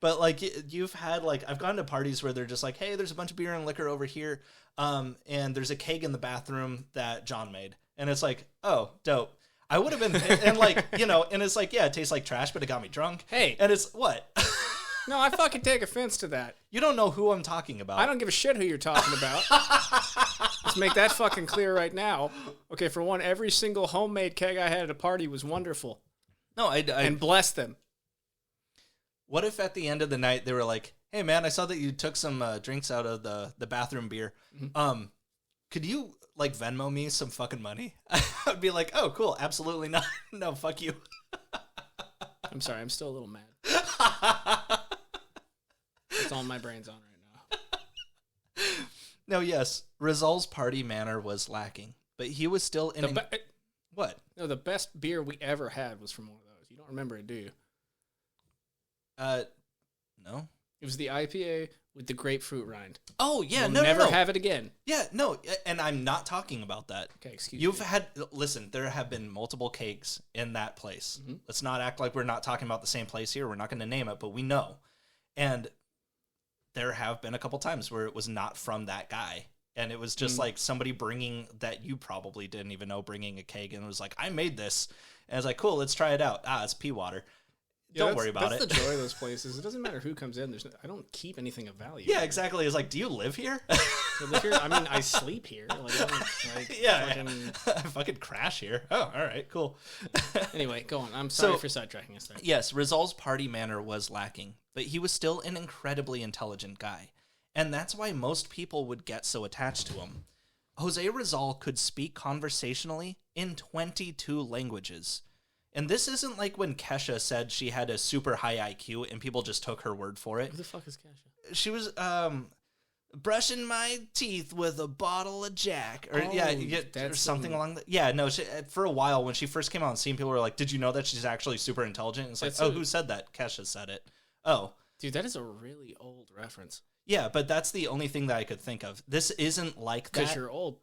But, like, you've had, like, I've gone to parties where they're just like, hey, there's a bunch of beer and liquor over here, and there's a keg in the bathroom that John made. And it's like, oh, dope. I would have been, and, like, you know, and it's like, yeah, it tastes like trash, but it got me drunk. Hey. And it's, what? No, I fucking take offense to that. You don't know who I'm talking about. I don't give a shit who you're talking about. Let's make that fucking clear right now. Okay, for one, every single homemade keg I had at a party was wonderful. No, and bless them. What if at the end of the night they were like, hey, man, I saw that you took some drinks out of the bathroom beer. Mm-hmm. Could you, like, Venmo me some fucking money? I'd be like, oh, cool. Absolutely not. No, fuck you. I'm sorry. I'm still a little mad. That's all my brain's on right now. No, yes. Rizal's party manner was lacking, but he was still in... What? No, the best beer we ever had was from one of those. You don't remember it, do you? No. It was the IPA with the grapefruit rind. Oh, yeah, We'll never no. have it again. Yeah, no, and I'm not talking about that. Okay, excuse me. Listen, there have been multiple kegs in that place. Mm-hmm. Let's not act like we're not talking about the same place here. We're not going to name it, but we know. And there have been a couple times where it was not from that guy. And it was just like somebody bringing that you probably didn't even know, bringing a keg, and it was like, I made this. And I was like, cool, let's try it out. It's pea water. Yeah, don't worry about it. it. That's the joy of those places. It doesn't matter who comes in. I don't keep anything of value. Yeah, exactly. It's like, do you live here? Live here? I mean, I sleep here. Like, I don't, I fucking crash here. Oh, all right, cool. Anyway, go on. I'm sorry for sidetracking us there. Yes, Rizal's party manner was lacking, but he was still an incredibly intelligent guy. And that's why most people would get so attached to him. Jose Rizal could speak conversationally in 22 languages. And this isn't like when Kesha said she had a super high IQ and people just took her word for it. Who the fuck is Kesha? She was brushing my teeth with a bottle of Jack. Or or something along that. Yeah, no, for a while when she first came out on scene, people were like, did you know that she's actually super intelligent? And it's like, who said that? Kesha said it. Oh. Dude, that is a really old reference. Yeah, but that's the only thing that I could think of. This isn't like that. Because you're old.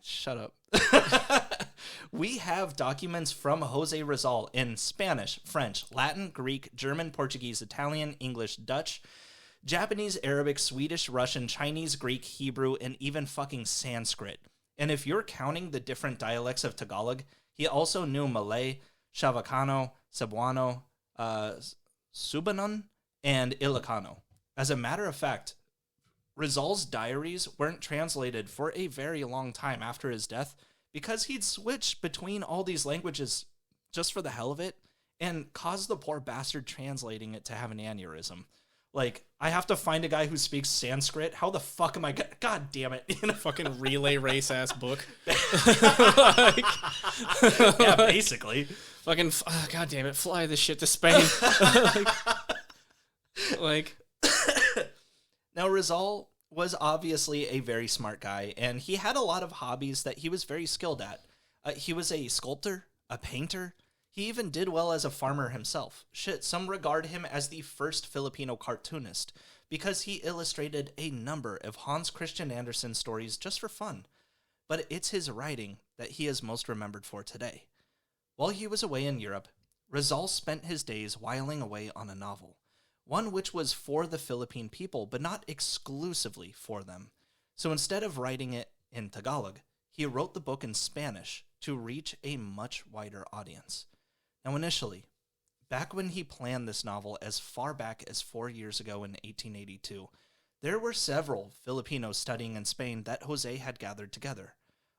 Shut up. We have documents from Jose Rizal in Spanish, French, Latin, Greek, German, Portuguese, Italian, English, Dutch, Japanese, Arabic, Swedish, Russian, Chinese, Greek, Hebrew, and even fucking Sanskrit. And if you're counting the different dialects of Tagalog, he also knew Malay, Chavacano, Cebuano, Subanon, and Ilocano. As a matter of fact, Rizal's diaries weren't translated for a very long time after his death because he'd switch between all these languages just for the hell of it and caused the poor bastard translating it to have an aneurysm. Like, I have to find a guy who speaks Sanskrit. How the fuck am I God damn it. In a fucking relay race ass book. Yeah, basically. Fucking, God damn it, fly this shit to Spain. like, Now, Rizal was obviously a very smart guy, and he had a lot of hobbies that he was very skilled at. He was a sculptor, a painter. He even did well as a farmer himself. Shit, some regard him as the first Filipino cartoonist because he illustrated a number of Hans Christian Andersen stories just for fun. But it's his writing that he is most remembered for today. While he was away in Europe, Rizal spent his days whiling away on a novel, one which was for the Philippine people, but not exclusively for them. So instead of writing it in Tagalog, he wrote the book in Spanish to reach a much wider audience. Now, initially, back when he planned this novel as far back as 4 years ago in 1882, there were several Filipinos studying in Spain that Jose had gathered together,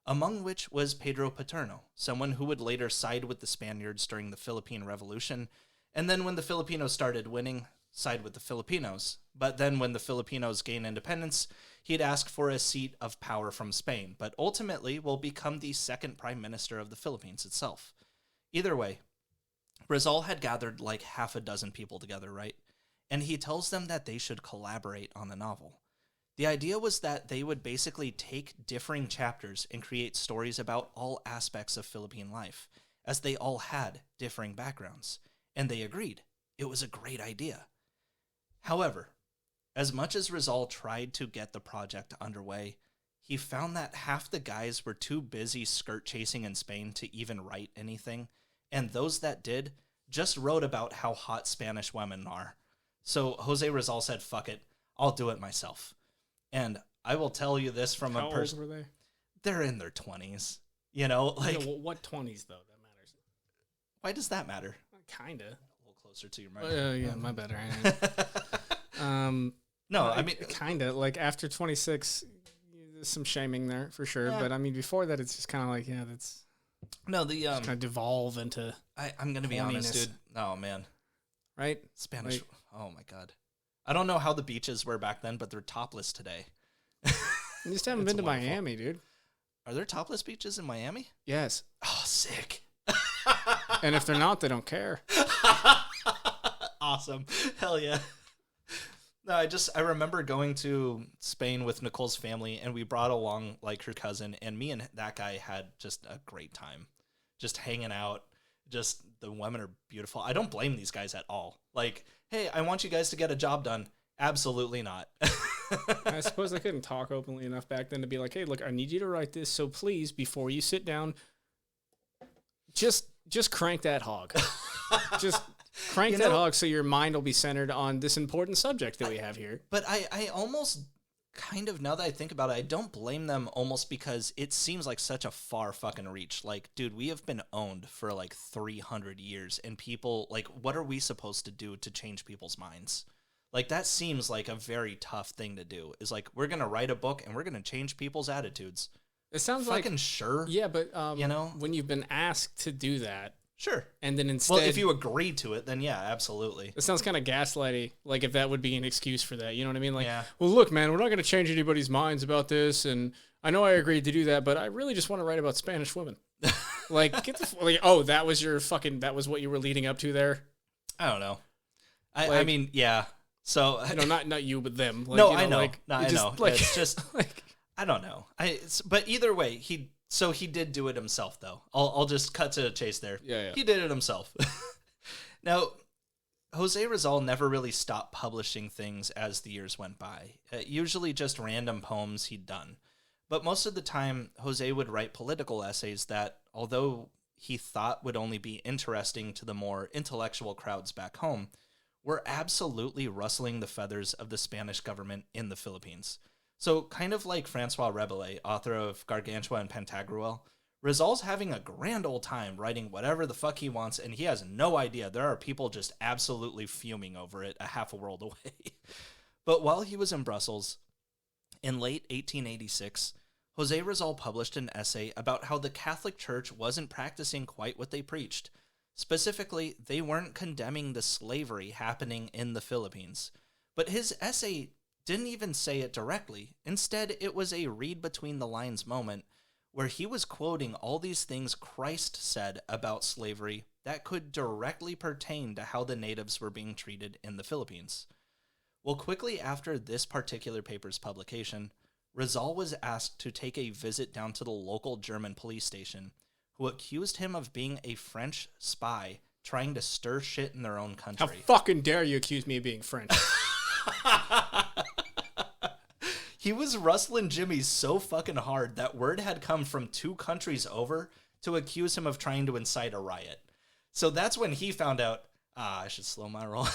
among which was Pedro Paterno, someone who would later side with the Spaniards during the Philippine Revolution, and then when the Filipinos started winning, side with the Filipinos. But then when the Filipinos gained independence, he'd ask for a seat of power from Spain, but ultimately will become the second prime minister of the Philippines itself. Either way, Rizal had gathered like half a dozen people together, right? And he tells them that they should collaborate on the novel. The idea was that they would basically take differing chapters and create stories about all aspects of Philippine life, as they all had differing backgrounds. And they agreed. It was a great idea. However, as much as Rizal tried to get the project underway, he found that half the guys were too busy skirt chasing in Spain to even write anything, and those that did just wrote about how hot Spanish women are. So Jose Rizal said, fuck it, I'll do it myself. And I will tell you this from how a person. old were they? They're in their 20s. You know, like. Yeah, well, what 20s, though? That matters. Why does that matter? Kinda. A little closer to your mic. Yeah, my bad. No, I mean. Kinda. Like, after 26, there's some shaming there, for sure. Yeah. But, I mean, before that, it's just kind of like, yeah, that's... No, the... kind of devolve into... I'm going to be honest, dude. Oh, man. Right? Spanish. Like, oh, my God. I don't know how the beaches were back then, but they're topless today. You just haven't been to Miami, dude. Are there topless beaches in Miami? Yes. Oh, sick. And if they're not, they don't care. Awesome. Hell yeah. No, I remember going to Spain with Nicole's family, and we brought along, like, her cousin, and me and that guy had just a great time. Just hanging out. Just, the women are beautiful. I don't blame these guys at all. Like, hey, I want you guys to get a job done. Absolutely not. I suppose I couldn't talk openly enough back then to be like, hey, look, I need you to write this, so please, before you sit down, just crank that hog. Just crank that hog so your mind will be centered on this important subject that we have here. But I almost kind of, now that I think about it, I don't blame them almost because it seems like such a far fucking reach. Like, dude, we have been owned for like 300 years, and people, like, what are we supposed to do to change people's minds? Like, that seems like a very tough thing to do. Is like, we're going to write a book and we're going to change people's attitudes. It sounds fucking sure. Yeah, but, you know, when you've been asked to do that. Sure. And then instead. Well, if you agree to it, then yeah, absolutely. It sounds kind of gaslighty. Like, if that would be an excuse for that. You know what I mean? Like, yeah. Well, look, man, we're not going to change anybody's minds about this. And I know I agreed to do that, but I really just want to write about Spanish women. Like, get the, like, oh, that was what you were leading up to there? I don't know. I mean, yeah. So no, not you, but them. Like, no, you know, I know. Like, no, I know. Like, it's just like I don't know. But either way, he did do it himself, though. I'll just cut to the chase there. Yeah. He did it himself. Now, Jose Rizal never really stopped publishing things as the years went by. Usually just random poems he'd done. But most of the time, Jose would write political essays that, although he thought would only be interesting to the more intellectual crowds back home, were absolutely rustling the feathers of the Spanish government in the Philippines. So kind of like Francois Rabelais, author of Gargantua and Pantagruel, Rizal's having a grand old time writing whatever the fuck he wants, and he has no idea there are people just absolutely fuming over it a half a world away. But while he was in Brussels, in late 1886, Jose Rizal published an essay about how the Catholic Church wasn't practicing quite what they preached. Specifically, they weren't condemning the slavery happening in the Philippines. But his essay didn't even say it directly. Instead, it was a read-between-the-lines moment where he was quoting all these things Christ said about slavery that could directly pertain to how the natives were being treated in the Philippines. Well, quickly after this particular paper's publication, Rizal was asked to take a visit down to the local German police station, who accused him of being a French spy trying to stir shit in their own How country. fucking dare you accuse me of being French? He was rustling Jimmy so fucking hard that word had come from 2 countries over to accuse him of trying to incite a riot. So that's when he found out, I should slow my roll,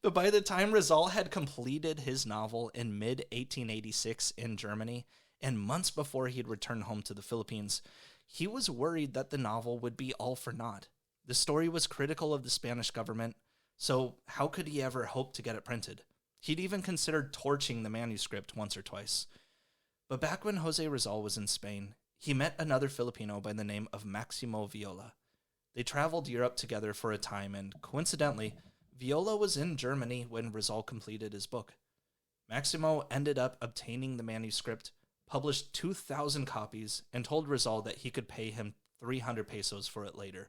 But by the time Rizal had completed his novel in mid-1886 in Germany, and months before he'd returned home to the Philippines, he was worried that the novel would be all for naught. The story was critical of the Spanish government, so how could he ever hope to get it printed? He'd even considered torching the manuscript once or twice. But back when Jose Rizal was in Spain, he met another Filipino by the name of Maximo Viola. They traveled Europe together for a time, and coincidentally, Viola was in Germany when Rizal completed his book. Maximo ended up obtaining the manuscript, published 2,000 copies, and told Rizal that he could pay him 300 pesos for it later.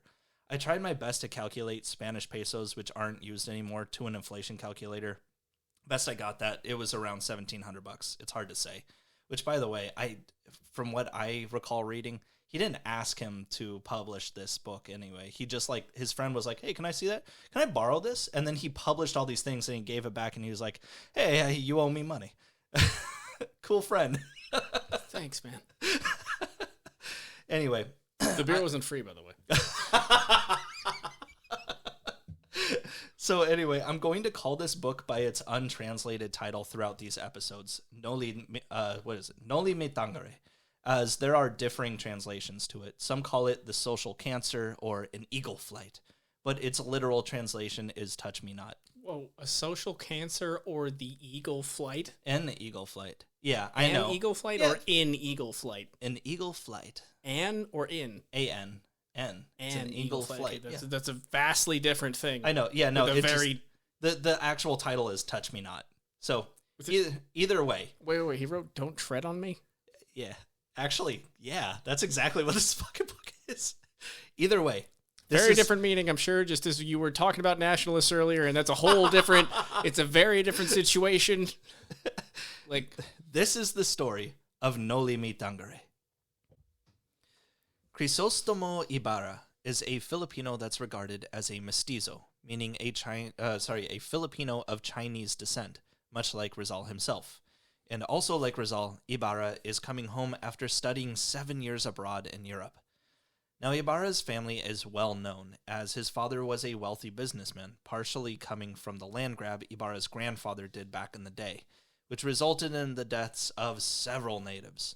I tried my best to calculate Spanish pesos, which aren't used anymore, to an inflation calculator. Best I got that, it was around $1,700. It's hard to say. Which, by the way, from what I recall reading, he didn't ask him to publish this book anyway. He just, his friend was like, hey, can I see that? Can I borrow this? And then he published all these things and he gave it back and he was like, hey, you owe me money. Cool friend. Thanks, man. Anyway. The beer wasn't free, by the way. So anyway, I'm going to call this book by its untranslated title throughout these episodes. Noli Me Tangere, as there are differing translations to it. Some call it the social cancer or an eagle flight, but its literal translation is touch me not. Whoa, a social cancer or the eagle flight? An eagle flight. Yeah, I know. An eagle flight or in eagle flight? An eagle flight. An or in? A-N. N. It's an eagle flight. Okay, that's a vastly different thing. I know. Yeah, no. It's very... the actual title is Touch Me Not. So either way. Wait. He wrote Don't Tread on Me? Yeah. Actually, yeah. That's exactly what this fucking book is. Either way. Very different meaning, I'm sure, just as you were talking about nationalists earlier, and that's a whole different... It's a very different situation. This is the story of Noli Me Tangere. Crisostomo Ibarra is a Filipino that's regarded as a mestizo, meaning a Filipino of Chinese descent, much like Rizal himself. And also like Rizal, Ibarra is coming home after studying 7 years abroad in Europe. Now, Ibarra's family is well known, as his father was a wealthy businessman, partially coming from the land grab Ibarra's grandfather did back in the day, which resulted in the deaths of several natives.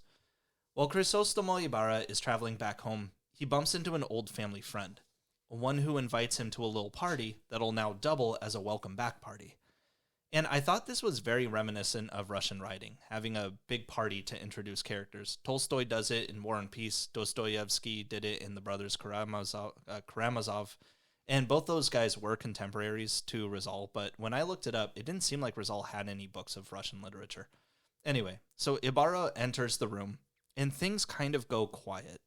While Crisostomo Ibarra is traveling back home, he bumps into an old family friend, one who invites him to a little party that'll now double as a welcome back party. And I thought this was very reminiscent of Russian writing, having a big party to introduce characters. Tolstoy does it in War and Peace, Dostoevsky did it in The Brothers Karamazov, and both those guys were contemporaries to Rizal, but when I looked it up, it didn't seem like Rizal had any books of Russian literature. Anyway, so Ibarra enters the room, and things kind of go quiet.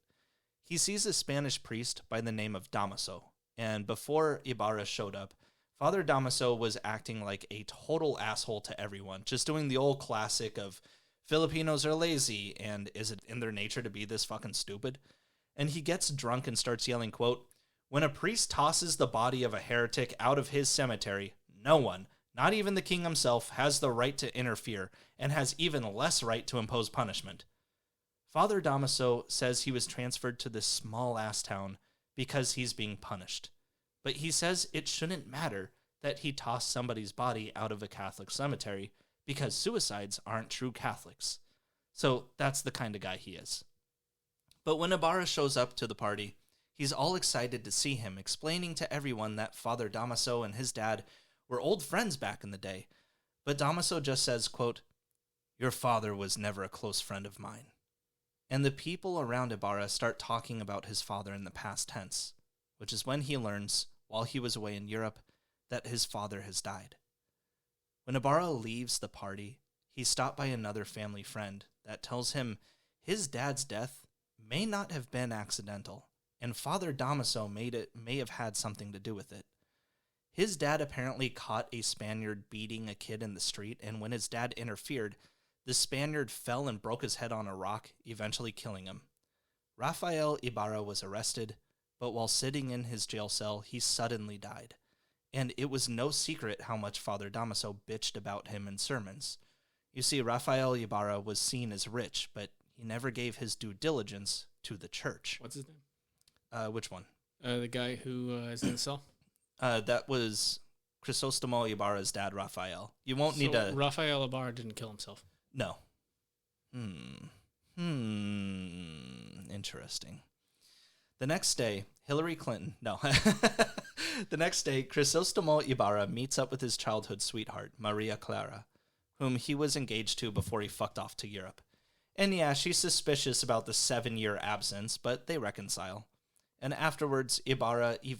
He sees a Spanish priest by the name of Damaso, and before Ibarra showed up, Father Damaso was acting like a total asshole to everyone, just doing the old classic of Filipinos are lazy, and is it in their nature to be this fucking stupid? And he gets drunk and starts yelling, quote, when a priest tosses the body of a heretic out of his cemetery, no one, not even the king himself, has the right to interfere, and has even less right to impose punishment. Father Damaso says he was transferred to this small-ass town because he's being punished. But he says it shouldn't matter that he tossed somebody's body out of a Catholic cemetery because suicides aren't true Catholics. So that's the kind of guy he is. But when Ibarra shows up to the party, he's all excited to see him, explaining to everyone that Father Damaso and his dad were old friends back in the day. But Damaso just says, quote, your father was never a close friend of mine. And the people around Ibarra start talking about his father in the past tense, which is when he learns, while he was away in Europe, that his father has died. When Ibarra leaves the party, he's stopped by another family friend that tells him his dad's death may not have been accidental, and Father Damaso may have had something to do with it. His dad apparently caught a Spaniard beating a kid in the street, and when his dad interfered, the Spaniard fell and broke his head on a rock, eventually killing him. Rafael Ibarra was arrested, but while sitting in his jail cell, he suddenly died. And it was no secret how much Father Damaso bitched about him in sermons. You see, Rafael Ibarra was seen as rich, but he never gave his due diligence to the church. What's his name? Which one? The guy who is in the cell. That was Crisostomo Ibarra's dad, Rafael. You won't need to... Rafael Ibarra didn't kill himself. No. Interesting. The next day, Hillary Clinton... No. The next day, Crisostomo Ibarra meets up with his childhood sweetheart, Maria Clara, whom he was engaged to before he fucked off to Europe. And yeah, she's suspicious about the 7-year absence, but they reconcile. And afterwards, Ibarra he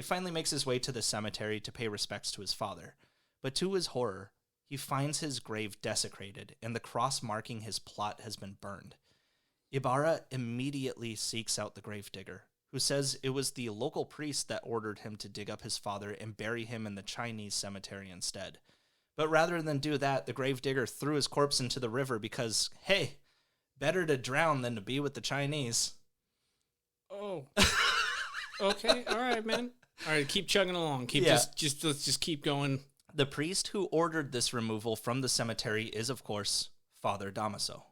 finally makes his way to the cemetery to pay respects to his father. But to his horror, he finds his grave desecrated, and the cross marking his plot has been burned. Ibarra immediately seeks out the gravedigger, who says it was the local priest that ordered him to dig up his father and bury him in the Chinese cemetery instead. But rather than do that, the gravedigger threw his corpse into the river because, hey, better to drown than to be with the Chinese. Oh. Okay, all right, man. All right, keep chugging along. Let's just keep going. The priest who ordered this removal from the cemetery is, of course, Father Damaso.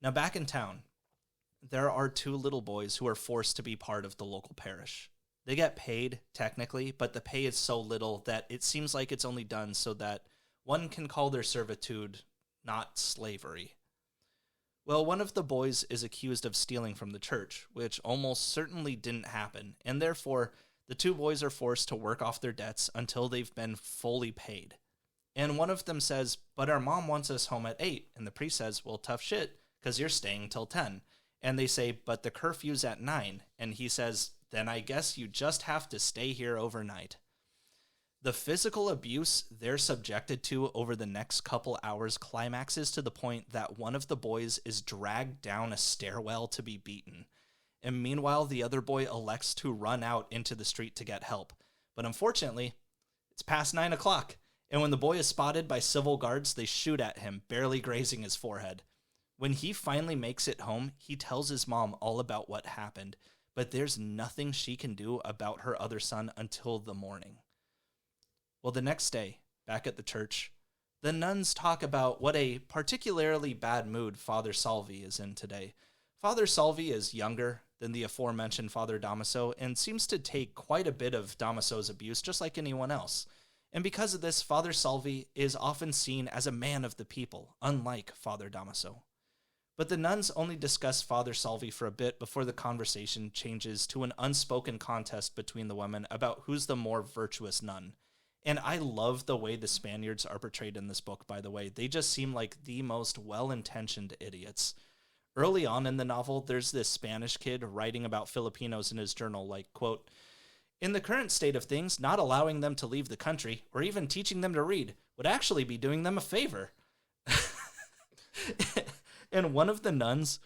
Now, back in town, there are 2 little boys who are forced to be part of the local parish. They get paid, technically, but the pay is so little that it seems like it's only done so that one can call their servitude not slavery. Well, one of the boys is accused of stealing from the church, which almost certainly didn't happen, and therefore the 2 boys are forced to work off their debts until they've been fully paid. And one of them says, but our mom wants us home at 8, and the priest says, well, tough shit, because you're staying till 10. And they say, but the curfew's at 9, and he says, then I guess you just have to stay here overnight. The physical abuse they're subjected to over the next couple hours climaxes to the point that one of the boys is dragged down a stairwell to be beaten. And meanwhile, the other boy elects to run out into the street to get help. But unfortunately, it's past 9 o'clock, and when the boy is spotted by civil guards, they shoot at him, barely grazing his forehead. When he finally makes it home, he tells his mom all about what happened, but there's nothing she can do about her other son until the morning. Well, the next day, back at the church, the nuns talk about what a particularly bad mood Father Salvi is in today. Father Salvi is younger than the aforementioned Father Damaso and seems to take quite a bit of Damaso's abuse just like anyone else. And because of this, Father Salvi is often seen as a man of the people, unlike Father Damaso. But the nuns only discuss Father Salvi for a bit before the conversation changes to an unspoken contest between the women about who's the more virtuous nun. And I love the way the Spaniards are portrayed in this book, by the way. They just seem like the most well-intentioned idiots. Early on in the novel, there's this Spanish kid writing about Filipinos in his journal, like, quote, in the current state of things, not allowing them to leave the country, or even teaching them to read, would actually be doing them a favor. And one of the nuns,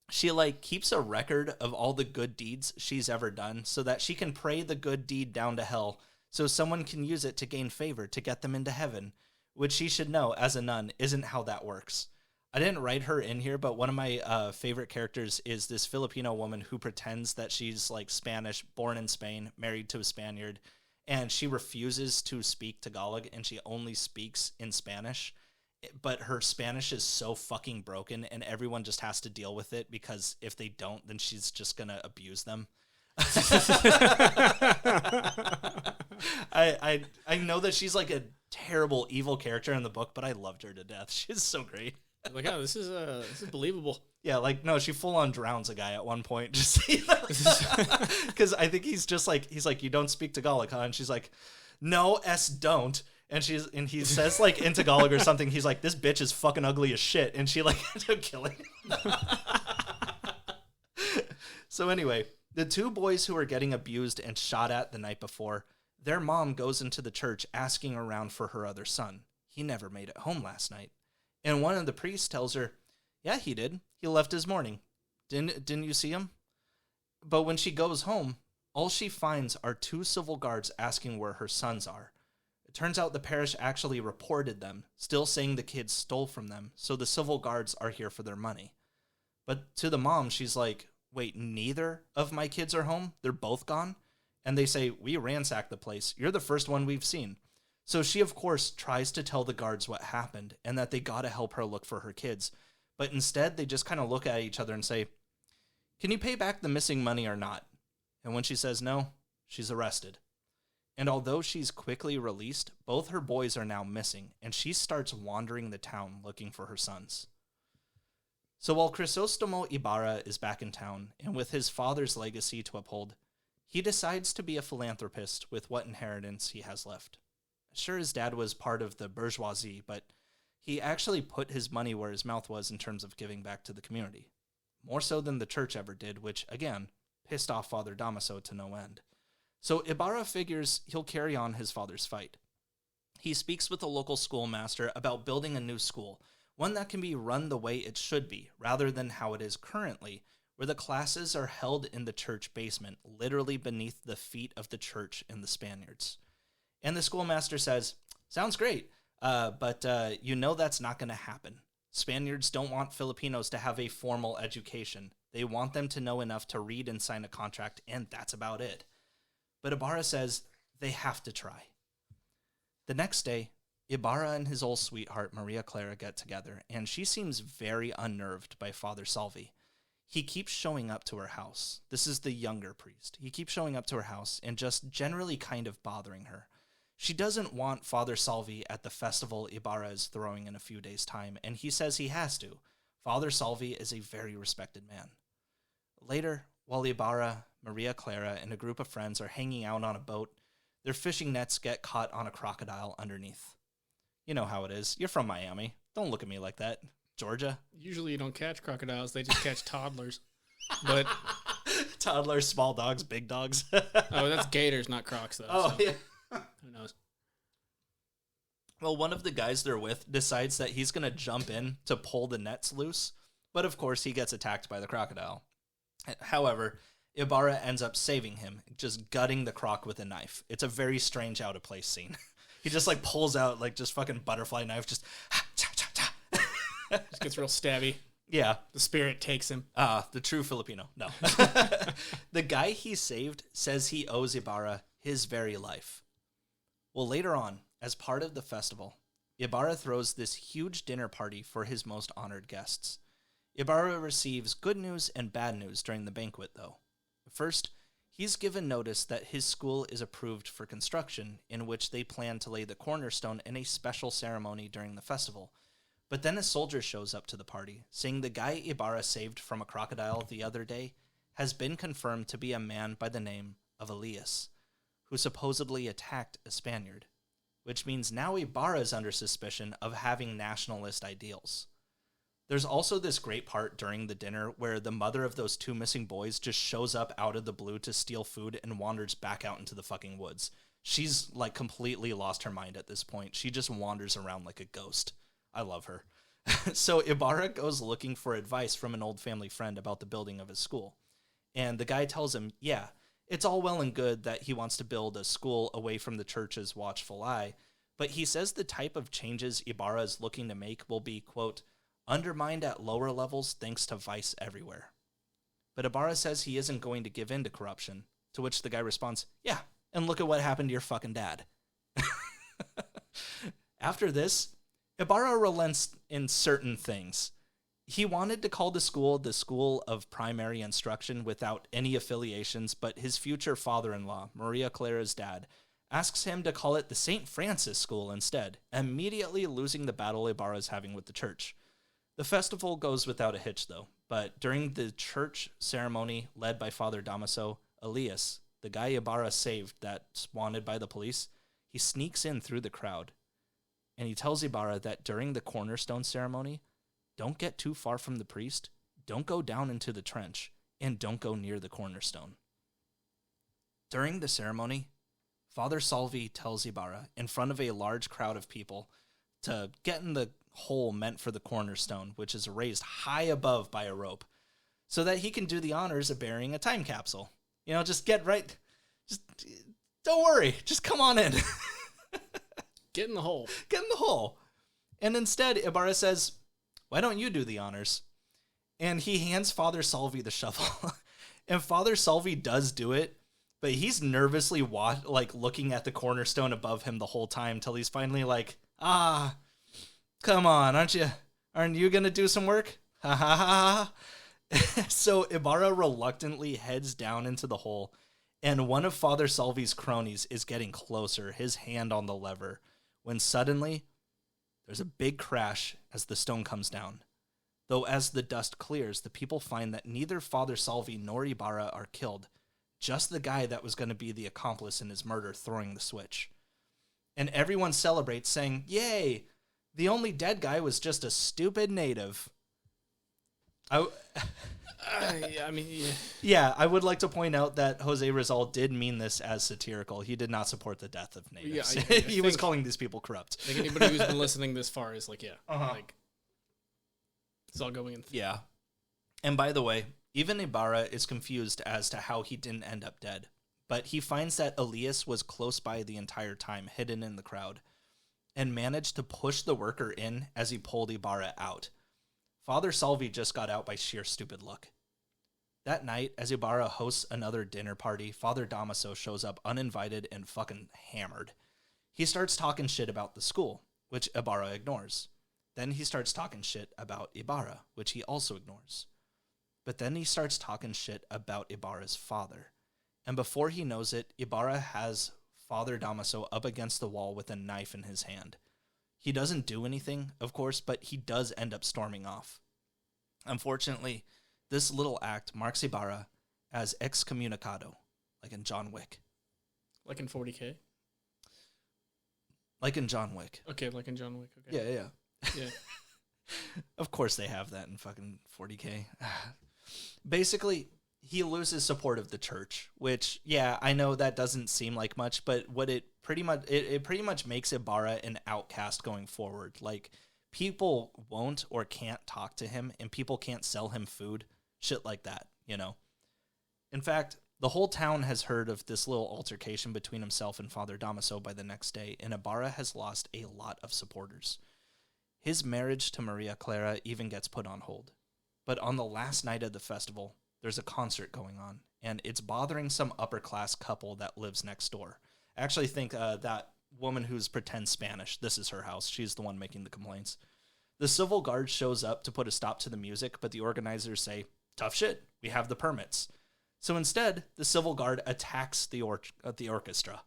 she keeps a record of all the good deeds she's ever done so that she can pray the good deed down to hell so someone can use it to gain favor to get them into heaven, which she should know as a nun isn't how that works. I didn't write her in here, but one of my favorite characters is this Filipino woman who pretends that she's Spanish, born in Spain, married to a Spaniard, and she refuses to speak Tagalog and she only speaks in Spanish. But her Spanish is so fucking broken and everyone just has to deal with it because if they don't, then she's just going to abuse them. I know that she's a terrible evil character in the book, but I loved her to death. She's so great. Oh, this is believable. Yeah, no, she full on drowns a guy at one point. Just because I think he's just he's you don't speak Tagalog, huh? And she's like, no, don't. And he says in Tagalog or something, he's like, this bitch is fucking ugly as shit. And she ends up killing him. So anyway, the 2 boys who are getting abused and shot at the night before, their mom goes into the church asking around for her other son. He never made it home last night. And one of the priests tells her, yeah, he did. He left this morning. Didn't you see him? But when she goes home, all she finds are 2 civil guards asking where her sons are. It turns out the parish actually reported them, still saying the kids stole from them, so the civil guards are here for their money. But to the mom, she's like, wait, neither of my kids are home? They're both gone? And they say, we ransacked the place. You're the first one we've seen. So she, of course, tries to tell the guards what happened and that they gotta help her look for her kids. But instead, they just kind of look at each other and say, can you pay back the missing money or not? And when she says no, she's arrested. And although she's quickly released, both her boys are now missing, and she starts wandering the town looking for her sons. So while Crisostomo Ibarra is back in town, and with his father's legacy to uphold, he decides to be a philanthropist with what inheritance he has left. Sure, his dad was part of the bourgeoisie, but he actually put his money where his mouth was in terms of giving back to the community. More so than the church ever did, which, again, pissed off Father Damaso to no end. So Ibarra figures he'll carry on his father's fight. He speaks with the local schoolmaster about building a new school, one that can be run the way it should be, rather than how it is currently, where the classes are held in the church basement, literally beneath the feet of the church and the Spaniards. And the schoolmaster says, sounds great, but you know that's not going to happen. Spaniards don't want Filipinos to have a formal education. They want them to know enough to read and sign a contract, and that's about it. But Ibarra says they have to try. The next day, Ibarra and his old sweetheart, Maria Clara, get together, and she seems very unnerved by Father Salvi. He keeps showing up to her house. This is the younger priest. He keeps showing up to her house and just generally kind of bothering her. She doesn't want Father Salvi at the festival Ibarra is throwing in a few days' time, and he says he has to. Father Salvi is a very respected man. Later, while Ibarra, Maria Clara, and a group of friends are hanging out on a boat, their fishing nets get caught on a crocodile underneath. You know how it is. You're from Miami. Don't look at me like that. Georgia? Usually you don't catch crocodiles. They just catch toddlers. But Toddlers, small dogs, big dogs. oh, that's gators, not crocs, though. Oh, so yeah. who knows? Well, one of the guys they're with decides that he's going to jump in to pull the nets loose, but of course he gets attacked by the crocodile. However, Ibarra ends up saving him, just gutting the croc with a knife. It's a very strange out-of-place scene. He just, like, pulls out, like, just fucking butterfly knife, just... Just gets real stabby. Yeah. The spirit takes him. The true Filipino. No. The guy he saved says he owes Ibarra his very life. Well, later on, as part of the festival, Ibarra throws this huge dinner party for his most honored guests. Ibarra receives good news and bad news during the banquet, though. First, he's given notice that his school is approved for construction, in which they plan to lay the cornerstone in a special ceremony during the festival. But then a soldier shows up to the party, saying the guy Ibarra saved from a crocodile the other day has been confirmed to be a man by the name of Elias, who supposedly attacked a Spaniard, which means now Ibarra is under suspicion of having nationalist ideals. There's also this great part during the dinner where the mother of those 2 missing boys just shows up out of the blue to steal food and wanders back out into the fucking woods. She's, like, completely lost her mind at this point. She just wanders around like a ghost. I love her. So Ibarra goes looking for advice from an old family friend about the building of his school. And the guy tells him, yeah, it's all well and good that he wants to build a school away from the church's watchful eye, but he says the type of changes Ibarra is looking to make will be, quote, undermined at lower levels thanks to vice everywhere. But Ibarra says he isn't going to give in to corruption, to which the guy responds, yeah, and look at what happened to your fucking dad. After this, Ibarra relents in certain things. He wanted to call the School of Primary Instruction without any affiliations, but his future father-in-law, Maria Clara's dad, asks him to call it the St. Francis School instead, immediately losing the battle Ibarra's having with the church. The festival goes without a hitch, though, but during the church ceremony led by Father Damaso, Elias, the guy Ibarra saved that's wanted by the police, he sneaks in through the crowd. And he tells Ibarra that during the cornerstone ceremony, don't get too far from the priest, don't go down into the trench, and don't go near the cornerstone. During the ceremony, Father Salvi tells Ibarra, in front of a large crowd of people, to get in the hole meant for the cornerstone, which is raised high above by a rope. so that he can do the honors of burying a time capsule. Just don't worry, just come on in. Get in the hole. Get in the hole. And instead, Ibarra says, why don't you do the honors? And he hands Father Salvi the shovel. And Father Salvi does do it, but he's nervously looking at the cornerstone above him the whole time till he's finally like, come on, aren't you going to do some work? Ha ha ha. So Ibarra reluctantly heads down into the hole, and one of Father Salvi's cronies is getting closer, his hand on the lever, when suddenly there's a big crash as the stone comes down. Though as the dust clears, the people find that neither Father Salvi nor Ibarra are killed, just the guy that was going to be the accomplice in his murder throwing the switch. And everyone celebrates, saying, yay, the only dead guy was just a stupid native. I mean, yeah. Yeah, I would like to point out that Jose Rizal did mean this as satirical. He did not support the death of natives. Yeah, he was calling these people corrupt. I think anybody who's been listening this far is like, like, it's all going in. Yeah. And by the way, even Ibarra is confused as to how he didn't end up dead. But he finds that Elias was close by the entire time, hidden in the crowd, and managed to push the worker in as he pulled Ibarra out. Father Salvi just got out by sheer stupid luck. That night, as Ibarra hosts another dinner party, Father Damaso shows up uninvited and fucking hammered. He starts talking shit about the school, which Ibarra ignores. Then he starts talking shit about Ibarra, which he also ignores. But then he starts talking shit about Ibarra's father. And before he knows it, Ibarra has Father Damaso up against the wall with a knife in his hand. He doesn't do anything, of course, but he does end up storming off. Unfortunately, this little act marks Ibarra as excommunicado, like in John Wick. Like in 40K? Like in John Wick. Okay, like in John Wick. Okay. Yeah. Yeah. Of course they have that in fucking 40K. Basically, he loses support of the church, which, yeah, I know that doesn't seem like much, but what it pretty much makes Ibarra an outcast going forward. Like, people won't or can't talk to him, and people can't sell him food, shit like that, In fact, the whole town has heard of this little altercation between himself and Father Damaso by the next day, and Ibarra has lost a lot of supporters. His marriage to Maria Clara even gets put on hold. But on the last night of the festival, there's a concert going on, and it's bothering some upper-class couple that lives next door. I actually think that woman who's pretend Spanish, this is her house. She's the one making the complaints. The civil guard shows up to put a stop to the music, but the organizers say, tough shit, we have the permits. So instead, the civil guard attacks the orchestra.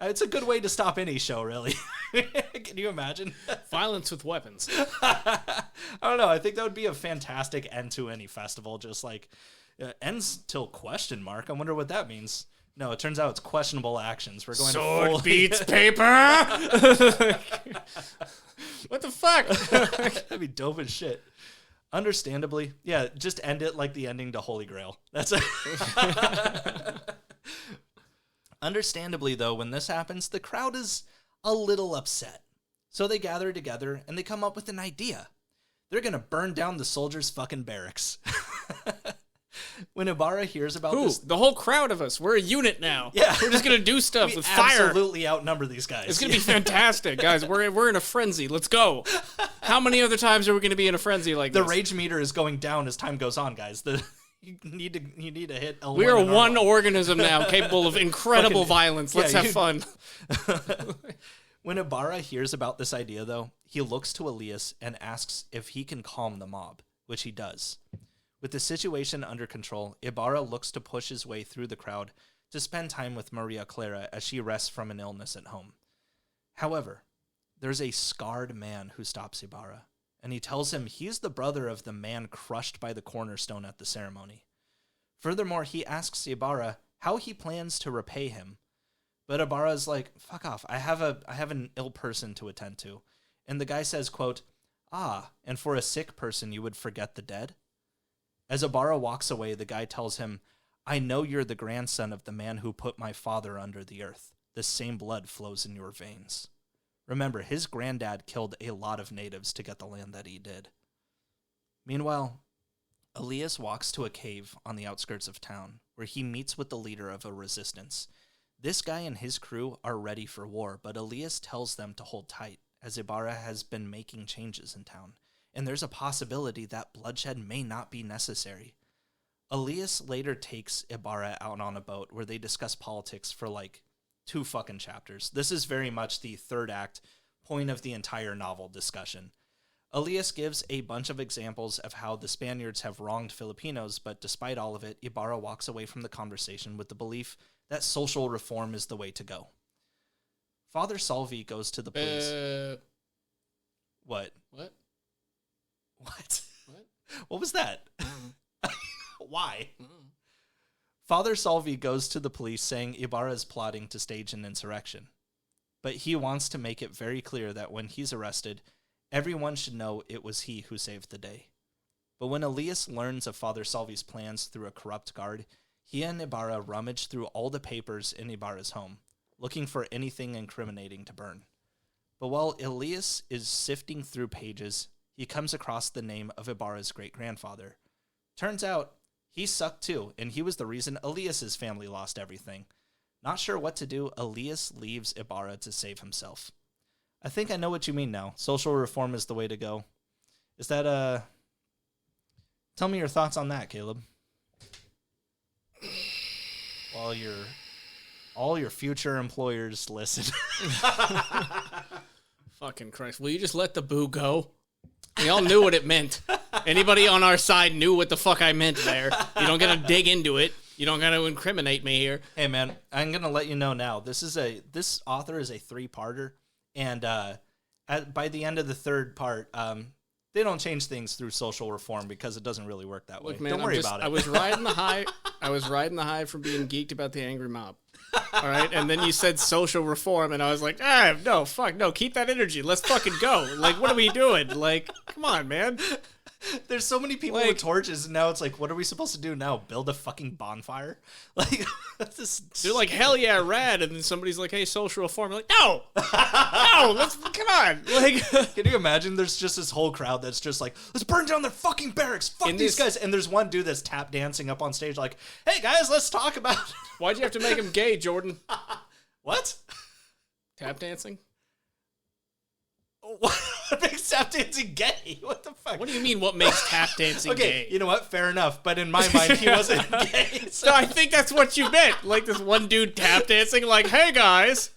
It's a good way to stop any show, really. Can you imagine? Violence with weapons. I don't know. I think that would be a fantastic end to any festival. Just like, ends till question mark. I wonder what that means. No, it turns out it's questionable actions. We're going Sword to beats paper. What the fuck? That'd be dope as shit. Understandably, yeah, just end it like the ending to Holy Grail. That's it. Understandably, though, when this happens, the crowd is a little upset. So they gather together and they come up with an idea. They're going to burn down the soldiers' fucking barracks. When Ibarra hears about this... The whole crowd of us. We're a unit now. Yeah. We're just going to do stuff with fire. Absolutely outnumber these guys. It's going to be fantastic, guys. We're in a frenzy. Let's go. How many other times are we going to be in a frenzy like this? The rage meter is going down as time goes on, guys. You need to hit L1. We are one organism now, capable of incredible violence. Let's have fun. When Ibarra hears about this idea, though, he looks to Elias and asks if he can calm the mob, which he does. With the situation under control, Ibarra looks to push his way through the crowd to spend time with Maria Clara as she rests from an illness at home. However, there's a scarred man who stops Ibarra, and he tells him he's the brother of the man crushed by the cornerstone at the ceremony. Furthermore, he asks Ibarra how he plans to repay him, but Ibarra's like, fuck off, I have an ill person to attend to. And the guy says, quote, and for a sick person you would forget the dead? As Ibarra walks away, the guy tells him, I know you're the grandson of the man who put my father under the earth. The same blood flows in your veins. Remember, his granddad killed a lot of natives to get the land that he did. Meanwhile, Elias walks to a cave on the outskirts of town, where he meets with the leader of a resistance. This guy and his crew are ready for war, but Elias tells them to hold tight, as Ibarra has been making changes in town, and there's a possibility that bloodshed may not be necessary. Elias later takes Ibarra out on a boat where they discuss politics for like 2 fucking chapters. This is very much the third act point of the entire novel discussion. Elias gives a bunch of examples of how the Spaniards have wronged Filipinos, but despite all of it, Ibarra walks away from the conversation with the belief that social reform is the way to go. Father Salvi goes to the police. What? What? What? What? What was that? Why? Father Salvi goes to the police saying Ibarra is plotting to stage an insurrection. But he wants to make it very clear that when he's arrested, everyone should know it was he who saved the day. But when Elias learns of Father Salvi's plans through a corrupt guard, he and Ibarra rummage through all the papers in Ibarra's home, looking for anything incriminating to burn. But while Elias is sifting through pages, he comes across the name of Ibarra's great-grandfather. Turns out, he sucked too, and he was the reason Elias's family lost everything. Not sure what to do, Elias leaves Ibarra to save himself. I think I know what you mean now. Social reform is the way to go. Is that, Tell me your thoughts on that, Caleb. While all your future employers listen. Fucking Christ. Will you just let the boo go? We all knew what it meant. Anybody on our side knew what the fuck I meant there. You don't gotta dig into it. You don't gotta incriminate me here. Hey man, I'm gonna let you know now. This author is a 3-parter, and by the end of the 3rd part, they don't change things through social reform because it doesn't really work that way. Look, man, don't worry about it. I was riding the high. I was riding the high from being geeked about the angry mob. All right, and then you said social reform, and I was like, no, fuck, no, keep that energy. Let's fucking go. Like, what are we doing? Like, come on, man. There's so many people with torches, and now it's like, what are we supposed to do now? Build a fucking bonfire? Like, they're like, hell yeah, rad. And then somebody's like, hey, social reform. I'm like, no, come on. Like, can you imagine? There's just this whole crowd that's just like, let's burn down their fucking barracks. Fuck these guys. And there's one dude that's tap dancing up on stage, like, hey guys, let's talk about it. Why'd you have to make him gay, Jordan? What? Tap dancing? What makes tap dancing gay? What the fuck? What do you mean, what makes tap dancing gay? You know what? Fair enough. But in my mind, he wasn't gay. So. No, I think that's what you meant. Like this one dude tap dancing, like, hey, guys.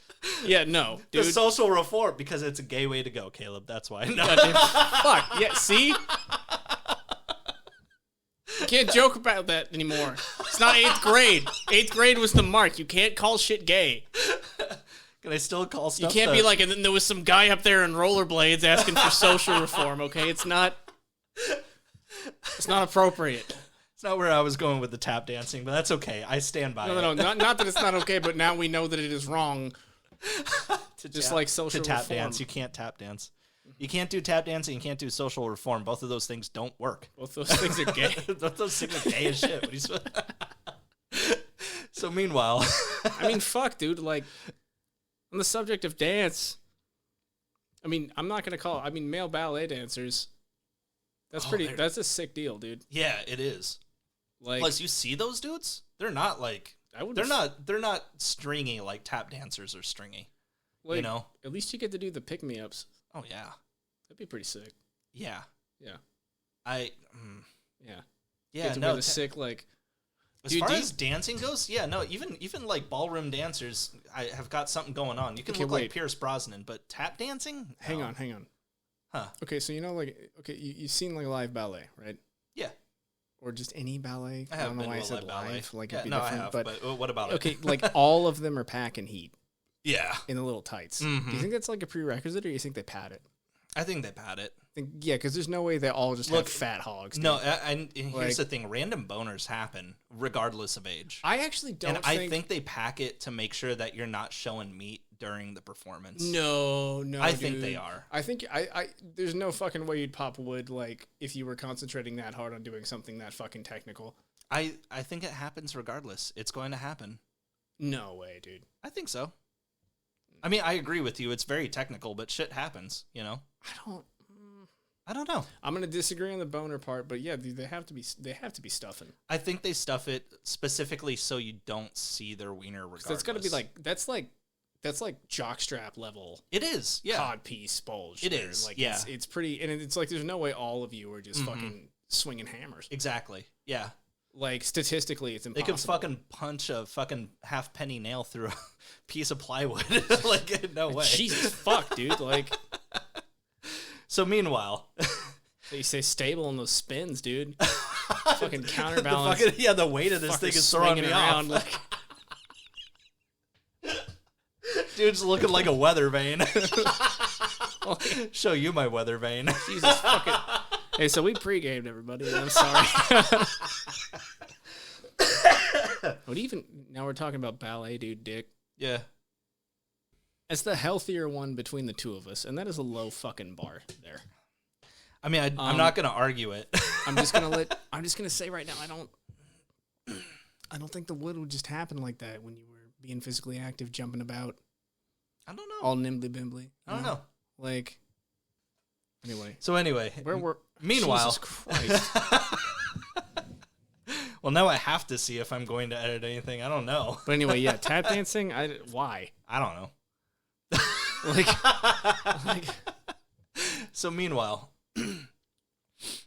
Yeah, no, dude. The social reform, because it's a gay way to go, Caleb. That's why. No. Fuck. Yeah, see? You can't joke about that anymore. It's not 8th grade. 8th grade was the mark. You can't call shit gay. Can I still call stuff? You can't be like, and then there was some guy up there in rollerblades asking for social reform, okay? It's not appropriate. It's not where I was going with the tap dancing, but that's okay. I stand by it. No, not that it's not okay, but now we know that it is wrong. Like social to tap reform. Dance. You can't tap dance. You can't do tap dancing. You can't do social reform. Both of those things don't work. Both those things are gay. Both those things are gay as shit. So meanwhile, I mean, fuck, dude. Like, on the subject of dance, I mean, I'm not gonna call. I mean, male ballet dancers. That's that's a sick deal, dude. Yeah, it is. Like, plus, you see those dudes? They're not like they're not stringy like tap dancers are stringy. Like, you know, at least you get to do the pick me ups. Oh yeah, that'd be pretty sick. Yeah. Yeah. Yeah. Get to wear the sick like. As far as dancing goes, yeah, no, even like ballroom dancers, I have got something going on. You can look like Pierce Brosnan, but tap dancing? Hang on. Huh. Okay, so you've seen like live ballet, right? Yeah. Or just any ballet? I don't know why I said live. Like, it'd be no, different, I have, but what about it? Okay, like all of them are packing heat. Yeah. In the little tights. Mm-hmm. Do you think that's like a prerequisite, or do you think they pad it? I think they pad it. Yeah, because there's no way they all just have fat hogs. Dude. No, and here's the thing. Random boners happen regardless of age. I actually don't I think they pack it to make sure that you're not showing meat during the performance. No, I think they are. I think there's no fucking way you'd pop wood like if you were concentrating that hard on doing something that fucking technical. I think it happens regardless. It's going to happen. No way, dude. I think so. I mean, I agree with you. It's very technical, but shit happens, you know? I don't know. I'm gonna disagree on the boner part, but yeah, dude, they have to be stuffing. I think they stuff it specifically so you don't see their wiener regardless. That's got to be that's like jockstrap level. It is, yeah. Cod piece bulge. It is, like yeah. It's pretty, and it's like there's no way all of you are just fucking swinging hammers. Exactly, yeah. Like statistically, it's impossible. They could fucking punch a fucking half penny nail through a piece of plywood. Like, no way. Jesus fuck, dude. Like. So meanwhile, you say stable on those spins, dude. Fucking counterbalance. The weight of this thing is throwing me off. Like... Dude's looking like a weather vane. Show you my weather vane. Jesus fucking. Hey, so we pre-gamed, everybody. I'm sorry. But even now we're talking about ballet, dude, dick. Yeah. It's the healthier one between the two of us, and that is a low fucking bar there. I mean, I'm not gonna argue it. I'm just gonna say right now, I don't think the wood would just happen like that when you were being physically active, jumping about. I don't know. All nimbly bimbly. I don't know. Like. Anyway. So anyway, meanwhile, Jesus Christ. Well, now I have to see if I'm going to edit anything. I don't know. But anyway, yeah, tap dancing. Why? I don't know. like. So meanwhile,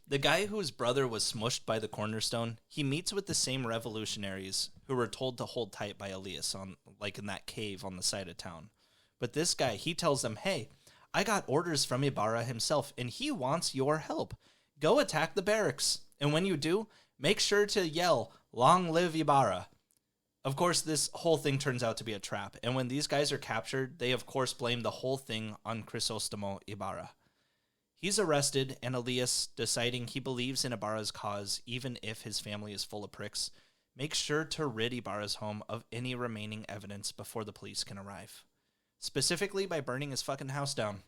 the guy whose brother was smushed by the cornerstone, he meets with the same revolutionaries who were told to hold tight by Elias in that cave on the side of town. But this guy, he tells them, "Hey, I got orders from Ibarra himself, and he wants your help. Go attack the barracks, and when you do, make sure to yell, 'Long live Ibarra.'" Of course, this whole thing turns out to be a trap, and when these guys are captured, they of course blame the whole thing on Crisostomo Ibarra. He's arrested, and Elias, deciding he believes in Ibarra's cause, even if his family is full of pricks, makes sure to rid Ibarra's home of any remaining evidence before the police can arrive. Specifically by burning his fucking house down.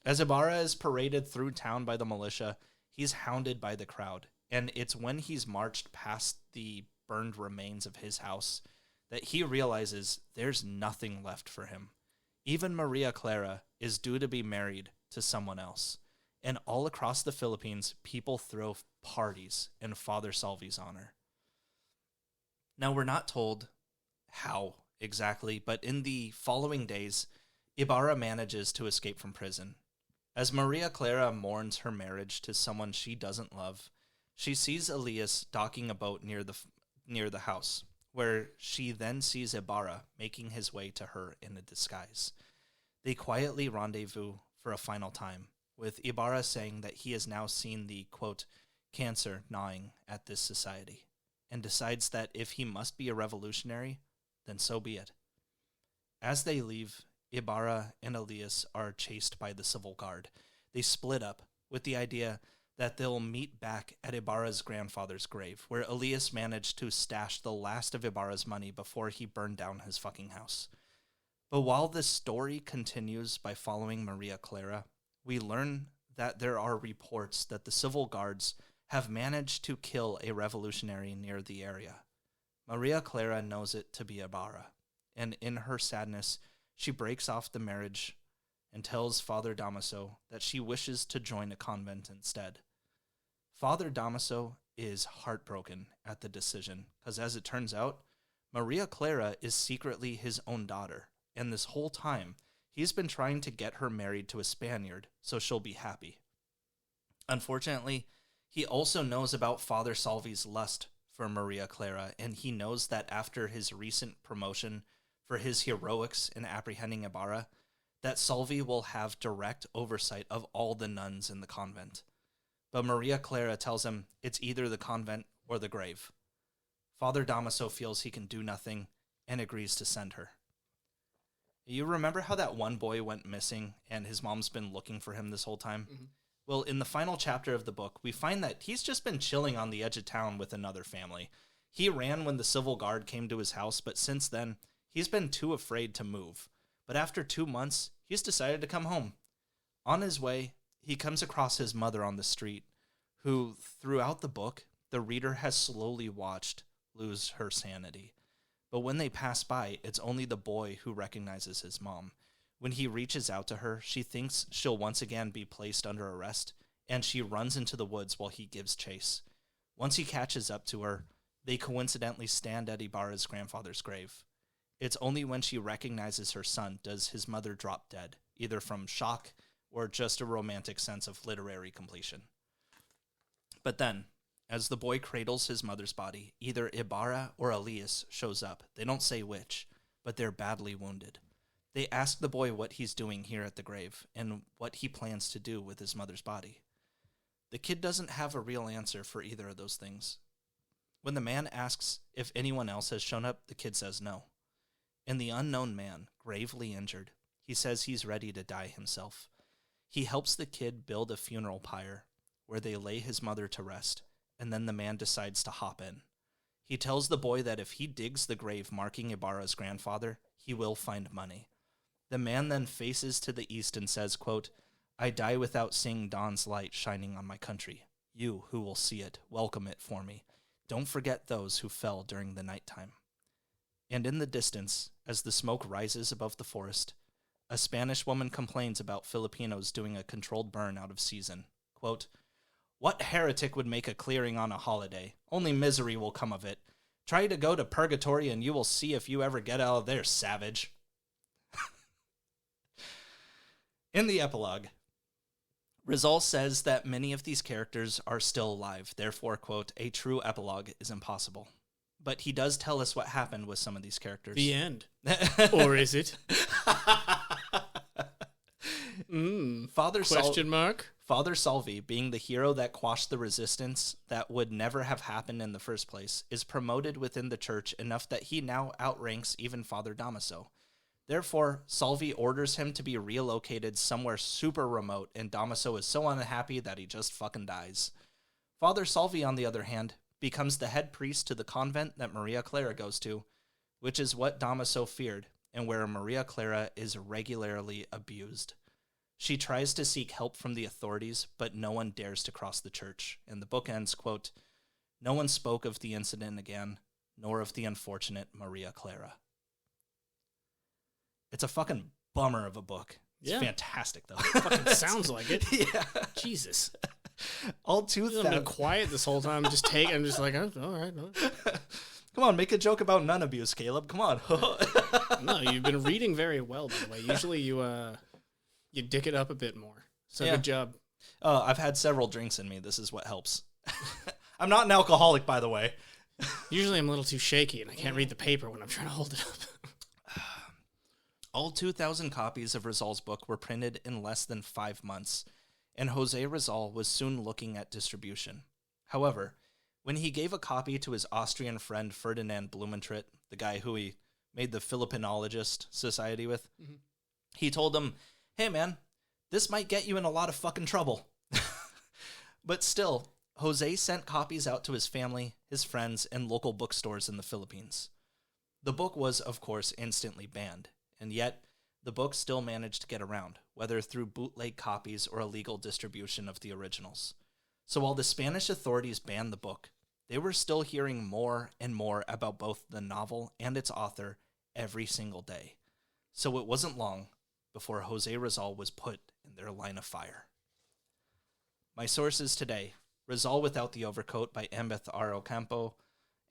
As Ibarra is paraded through town by the militia, he's hounded by the crowd, and it's when he's marched past the burned remains of his house that he realizes there's nothing left for him. Even Maria Clara is due to be married to someone else. And all across the Philippines, people throw parties in Father Salvi's honor. Now, we're not told how exactly, but in the following days, Ibarra manages to escape from prison. As Maria Clara mourns her marriage to someone she doesn't love, she sees Elias docking a boat near the house, where she then sees Ibarra making his way to her in a disguise. They quietly rendezvous for a final time, with Ibarra saying that he has now seen the, quote, cancer gnawing at this society, and decides that if he must be a revolutionary, then so be it. As they leave, Ibarra and Elias are chased by the civil guard. They split up with the idea that they'll meet back at Ibarra's grandfather's grave, where Elias managed to stash the last of Ibarra's money before he burned down his fucking house. But while this story continues by following Maria Clara, we learn that there are reports that the civil guards have managed to kill a revolutionary near the area. Maria Clara knows it to be Ibarra, and in her sadness, she breaks off the marriage and tells Father Damaso that she wishes to join a convent instead. Father Damaso is heartbroken at the decision, because as it turns out, Maria Clara is secretly his own daughter, and this whole time, he's been trying to get her married to a Spaniard so she'll be happy. Unfortunately, he also knows about Father Salvi's lust for Maria Clara, and he knows that after his recent promotion for his heroics in apprehending Ibarra, that Salvi will have direct oversight of all the nuns in the convent. But Maria Clara tells him it's either the convent or the grave. Father Damaso feels he can do nothing and agrees to send her. You remember how that one boy went missing and his mom's been looking for him this whole time? Mm-hmm. Well, in the final chapter of the book, we find that he's just been chilling on the edge of town with another family. He ran when the civil guard came to his house, but since then, he's been too afraid to move. But after 2 months, he's decided to come home. On his way, he comes across his mother on the street, who, throughout the book, the reader has slowly watched lose her sanity. But when they pass by, it's only the boy who recognizes his mom. When he reaches out to her, she thinks she'll once again be placed under arrest, and she runs into the woods while he gives chase. Once he catches up to her, they coincidentally stand at Ibarra's grandfather's grave. It's only when she recognizes her son does his mother drop dead, either from shock or just a romantic sense of literary completion. But then, as the boy cradles his mother's body, either Ibarra or Elias shows up. They don't say which, but they're badly wounded. They ask the boy what he's doing here at the grave and what he plans to do with his mother's body. The kid doesn't have a real answer for either of those things. When the man asks if anyone else has shown up, the kid says no. And the unknown man, gravely injured, he says he's ready to die himself. He helps the kid build a funeral pyre where they lay his mother to rest, and then the man decides to hop in. He tells the boy that if he digs the grave marking Ibarra's grandfather, he will find money. The man then faces to the east and says, quote, "I die without seeing dawn's light shining on my country. You who will see it, welcome it for me. Don't forget those who fell during the nighttime." And in the distance, as the smoke rises above the forest, a Spanish woman complains about Filipinos doing a controlled burn out of season. Quote, "What heretic would make a clearing on a holiday? Only misery will come of it. Try to go to purgatory and you will see if you ever get out of there, savage." In the epilogue, Rizal says that many of these characters are still alive. Therefore, quote, "a true epilogue is impossible." But he does tell us what happened with some of these characters. The end. Or is it? Question mark? Father Salvi, being the hero that quashed the resistance that would never have happened in the first place, is promoted within the church enough that he now outranks even Father Damaso. Therefore, Salvi orders him to be relocated somewhere super remote, and Damaso is so unhappy that he just fucking dies. Father Salvi, on the other hand, becomes the head priest to the convent that Maria Clara goes to, which is what Damaso feared, and where Maria Clara is regularly abused. She tries to seek help from the authorities, but no one dares to cross the church. And the book ends, quote, "No one spoke of the incident again, nor of the unfortunate Maria Clara." It's a fucking bummer of a book. It's fantastic, though. Fucking sounds like it. Yeah. Jesus. All I've 2000. been quiet this whole time. I'm just like, oh, all right. No. Come on, make a joke about nun abuse, Caleb. Come on. No, you've been reading very well, by the way. Usually you dick it up a bit more. So Good job. I've had several drinks in me. This is what helps. I'm not an alcoholic, by the way. Usually I'm a little too shaky and I can't read the paper when I'm trying to hold it up. All 2,000 copies of Rizal's book were printed in less than 5 months, and Jose Rizal was soon looking at distribution. However, when he gave a copy to his Austrian friend Ferdinand Blumentritt, the guy who he made the Philippinologist Society with, he told him, "Hey man, this might get you in a lot of fucking trouble." But still, Jose sent copies out to his family, his friends, and local bookstores in the Philippines. The book was, of course, instantly banned, and yet the book still managed to get around, whether through bootleg copies or illegal distribution of the originals. So while the Spanish authorities banned the book, they were still hearing more and more about both the novel and its author every single day. So it wasn't long before Jose Rizal was put in their line of fire. My sources today: Rizal Without the Overcoat by Ambeth R. Ocampo,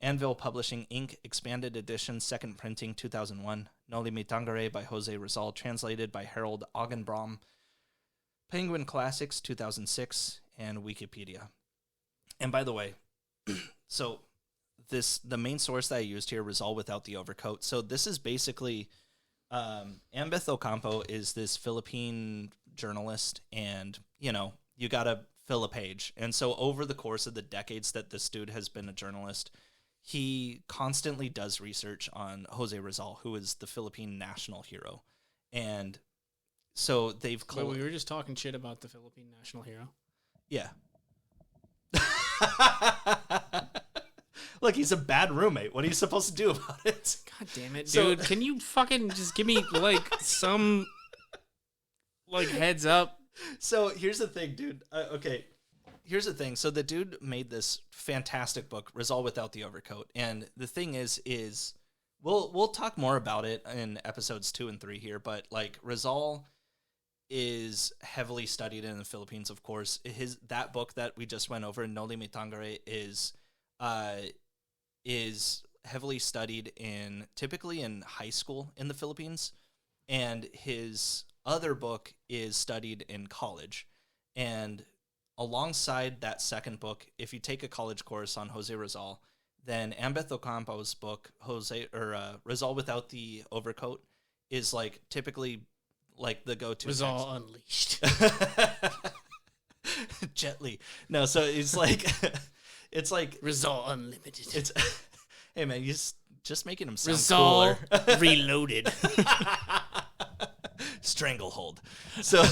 Anvil Publishing Inc., Expanded Edition, 2nd Printing, 2001, Noli Me Tangere by Jose Rizal, translated by Harold Augenbraum, Penguin Classics, 2006, and Wikipedia. And by the way, so the main source that I used here, Rizal Without the Overcoat, so this is basically, Ambeth Ocampo is this Philippine journalist, and, you gotta fill a page. And so over the course of the decades that this dude has been a journalist, he constantly does research on Jose Rizal, who is the Philippine national hero. And so they've... Wait, we were just talking shit about the Philippine national hero? Yeah. Look, he's a bad roommate. What are you supposed to do about it? God damn it, dude. Can you fucking just give me, some, heads up? So here's the thing, dude. Okay. Here's the thing. So the dude made this fantastic book, Rizal Without the Overcoat. And the thing is we'll talk more about it in episodes 2 and 3 here, but Rizal is heavily studied in the Philippines, of course. That book that we just went over, Noli Me Tangere, is heavily studied typically in high school in the Philippines, and his other book is studied in college. And alongside that second book, if you take a college course on Jose Rizal, then Ambeth Ocampo's book, Rizal Without the Overcoat, is like typically like the go-to Rizal text. Unleashed. Jet Li. No, so it's like it's like Rizal Unlimited. it's hey man, you just making him sound Rizal cooler. Reloaded. Stranglehold. So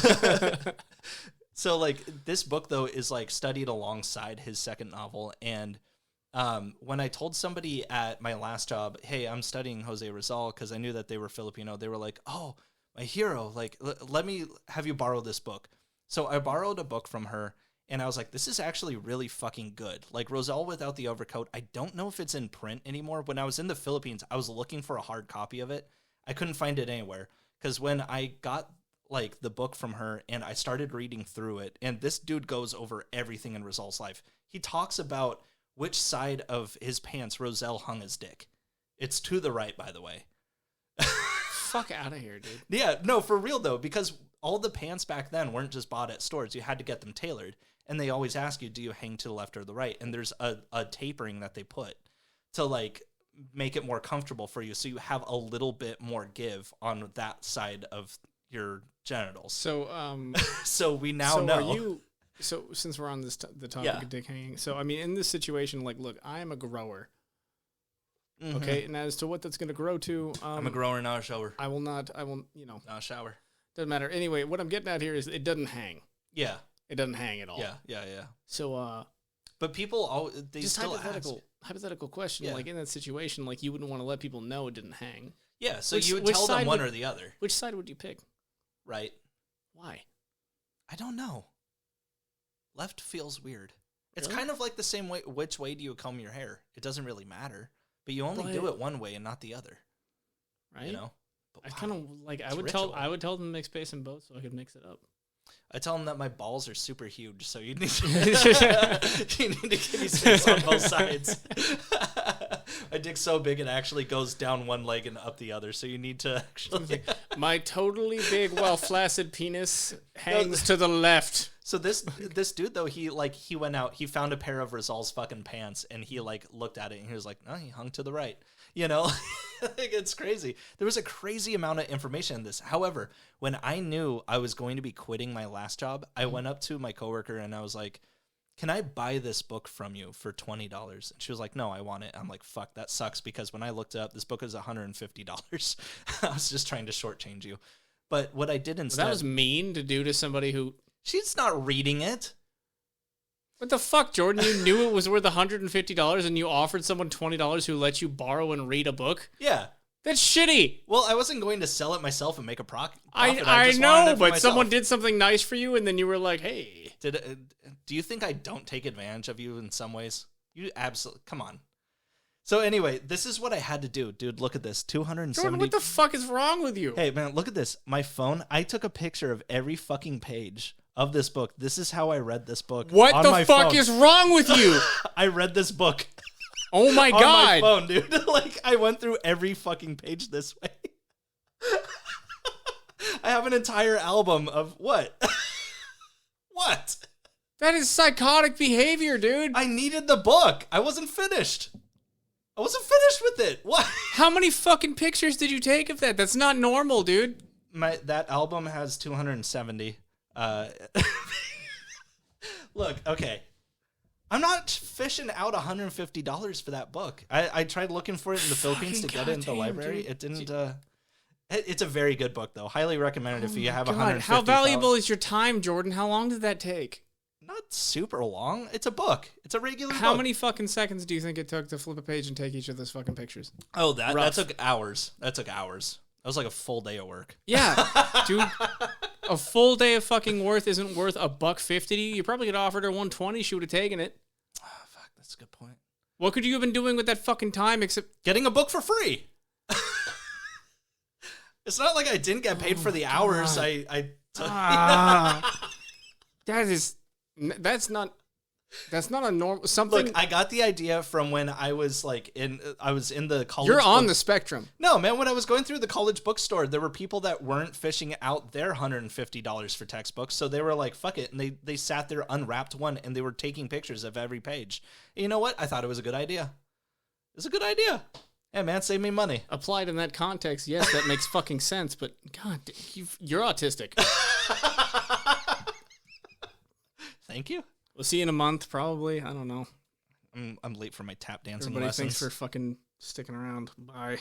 so like this book though is like studied alongside his second novel. And when I told somebody at my last job, hey, I'm studying Jose Rizal, because I knew that they were Filipino, they were like, oh, my hero, like let me have you borrow this book. So I borrowed a book from her, and I was like, this is actually really fucking good. Like Rizal Without the Overcoat, I don't know if it's in print anymore. When I was in the Philippines, I was looking for a hard copy of it. I couldn't find it anywhere, because when I got like the book from her and I started reading through it, and this dude goes over everything in Rizal's life. He talks about which side of his pants Rizal hung his dick. It's to the right, by the way. Fuck out of here, dude. Yeah, no, for real though, because all the pants back then weren't just bought at stores. You had to get them tailored, and they always ask you, do you hang to the left or the right? And there's a tapering that they put to like make it more comfortable for you, so you have a little bit more give on that side of your genitals. So so we now know. So since we're on this the topic of dick hanging, so I mean, in this situation, like, look, I am a grower. Mm-hmm. Okay, and as to what that's going to grow to, I'm a grower, not a shower. I will, not a shower. Doesn't matter. Anyway, what I'm getting at here is it doesn't hang. Yeah. It doesn't hang at all. Yeah. So, but people, they just still hypothetical question, Yeah. like in that situation, like you wouldn't want to let people know it didn't hang. Yeah, so you would tell them one or the other. Which side would you pick? Right. Why? I don't know. Left feels weird. It's Really? kind of like the same way, which way do you comb your hair? It doesn't really matter, but you only do it one way and not the other. Right? You know? But I kind of like It's I would ritual. tell them to mix space in both so I could mix it up. I tell them that my balls are super huge, so you need to, you need to give me space on both sides. My dick's so big it actually goes down one leg and up the other, so you need to actually... My totally big, well-flaccid penis hangs to the left. So this dude though, he went out, he found a pair of Rizal's fucking pants, and he like looked at it and he was like, no, he hung to the right. You know, like, it's crazy. There was a crazy amount of information in this. However, when I knew I was going to be quitting my last job, I went up to my coworker and I was like, can I buy this book from you for $20? And she was like, no, I want it. I'm like, fuck, that sucks, because when I looked it up, this book is $150. I was just trying to shortchange you. But what I did instead... That was mean to do to somebody who... She's not reading it. What the fuck, Jordan? You knew it was worth $150 and you offered someone $20 who let you borrow and read a book? Yeah. That's shitty. Well, I wasn't going to sell it myself and make a profit. I just know, wanted it for but myself. someone did something nice for you and then you were like, hey. Do you think I don't take advantage of you in some ways? You absolutely... Come on. So anyway, this is what I had to do. Dude, look at this. 270... Jordan, what the fuck is wrong with you? Hey, man, look at this. My phone, I took a picture of every fucking page of this book. This is how I read this book. What the fuck is wrong with you? I read this book. Oh my God. On my phone, dude. Like, I went through every fucking page this way. I have an entire album of what? What? That is psychotic behavior, dude. I needed the book. I wasn't finished. I wasn't finished with it. What? How many fucking pictures did you take of that? That's not normal, dude. That album has 270. Look, okay. I'm not fishing out $150 for that book. I tried looking for it in the Philippines to get it in the library. Dude. It didn't. It's a very good book, though. Highly recommended if you have $150. How valuable is your time, Jordan? How long did that take? Not super long. It's a book. It's a regular book. How many fucking seconds do you think it took to flip a page and take each of those fucking pictures? Oh, that took hours. That was like a full day of work. Yeah, dude. A full day of fucking worth isn't worth $150 to you. You probably could have offered her $120. She would have taken it. Oh, fuck, that's a good point. What could you have been doing with that fucking time except getting a book for free? It's not like I didn't get paid for the hours I That's not a normal something. Look, I got the idea from when I was like in the college. You're on the spectrum. No, man, when I was going through the college bookstore, there were people that weren't fishing out their $150 for textbooks, so they were like, fuck it, and they sat there, unwrapped one, and they were taking pictures of every page. And you know what? I thought it was a good idea. It's a good idea. Hey, man, save me money. Applied in that context, yes, that makes fucking sense, but God, you're autistic. Thank you. We'll see you in a month, probably. I don't know. I'm late for my tap dancing Everybody, lessons. thanks for fucking sticking around. Bye.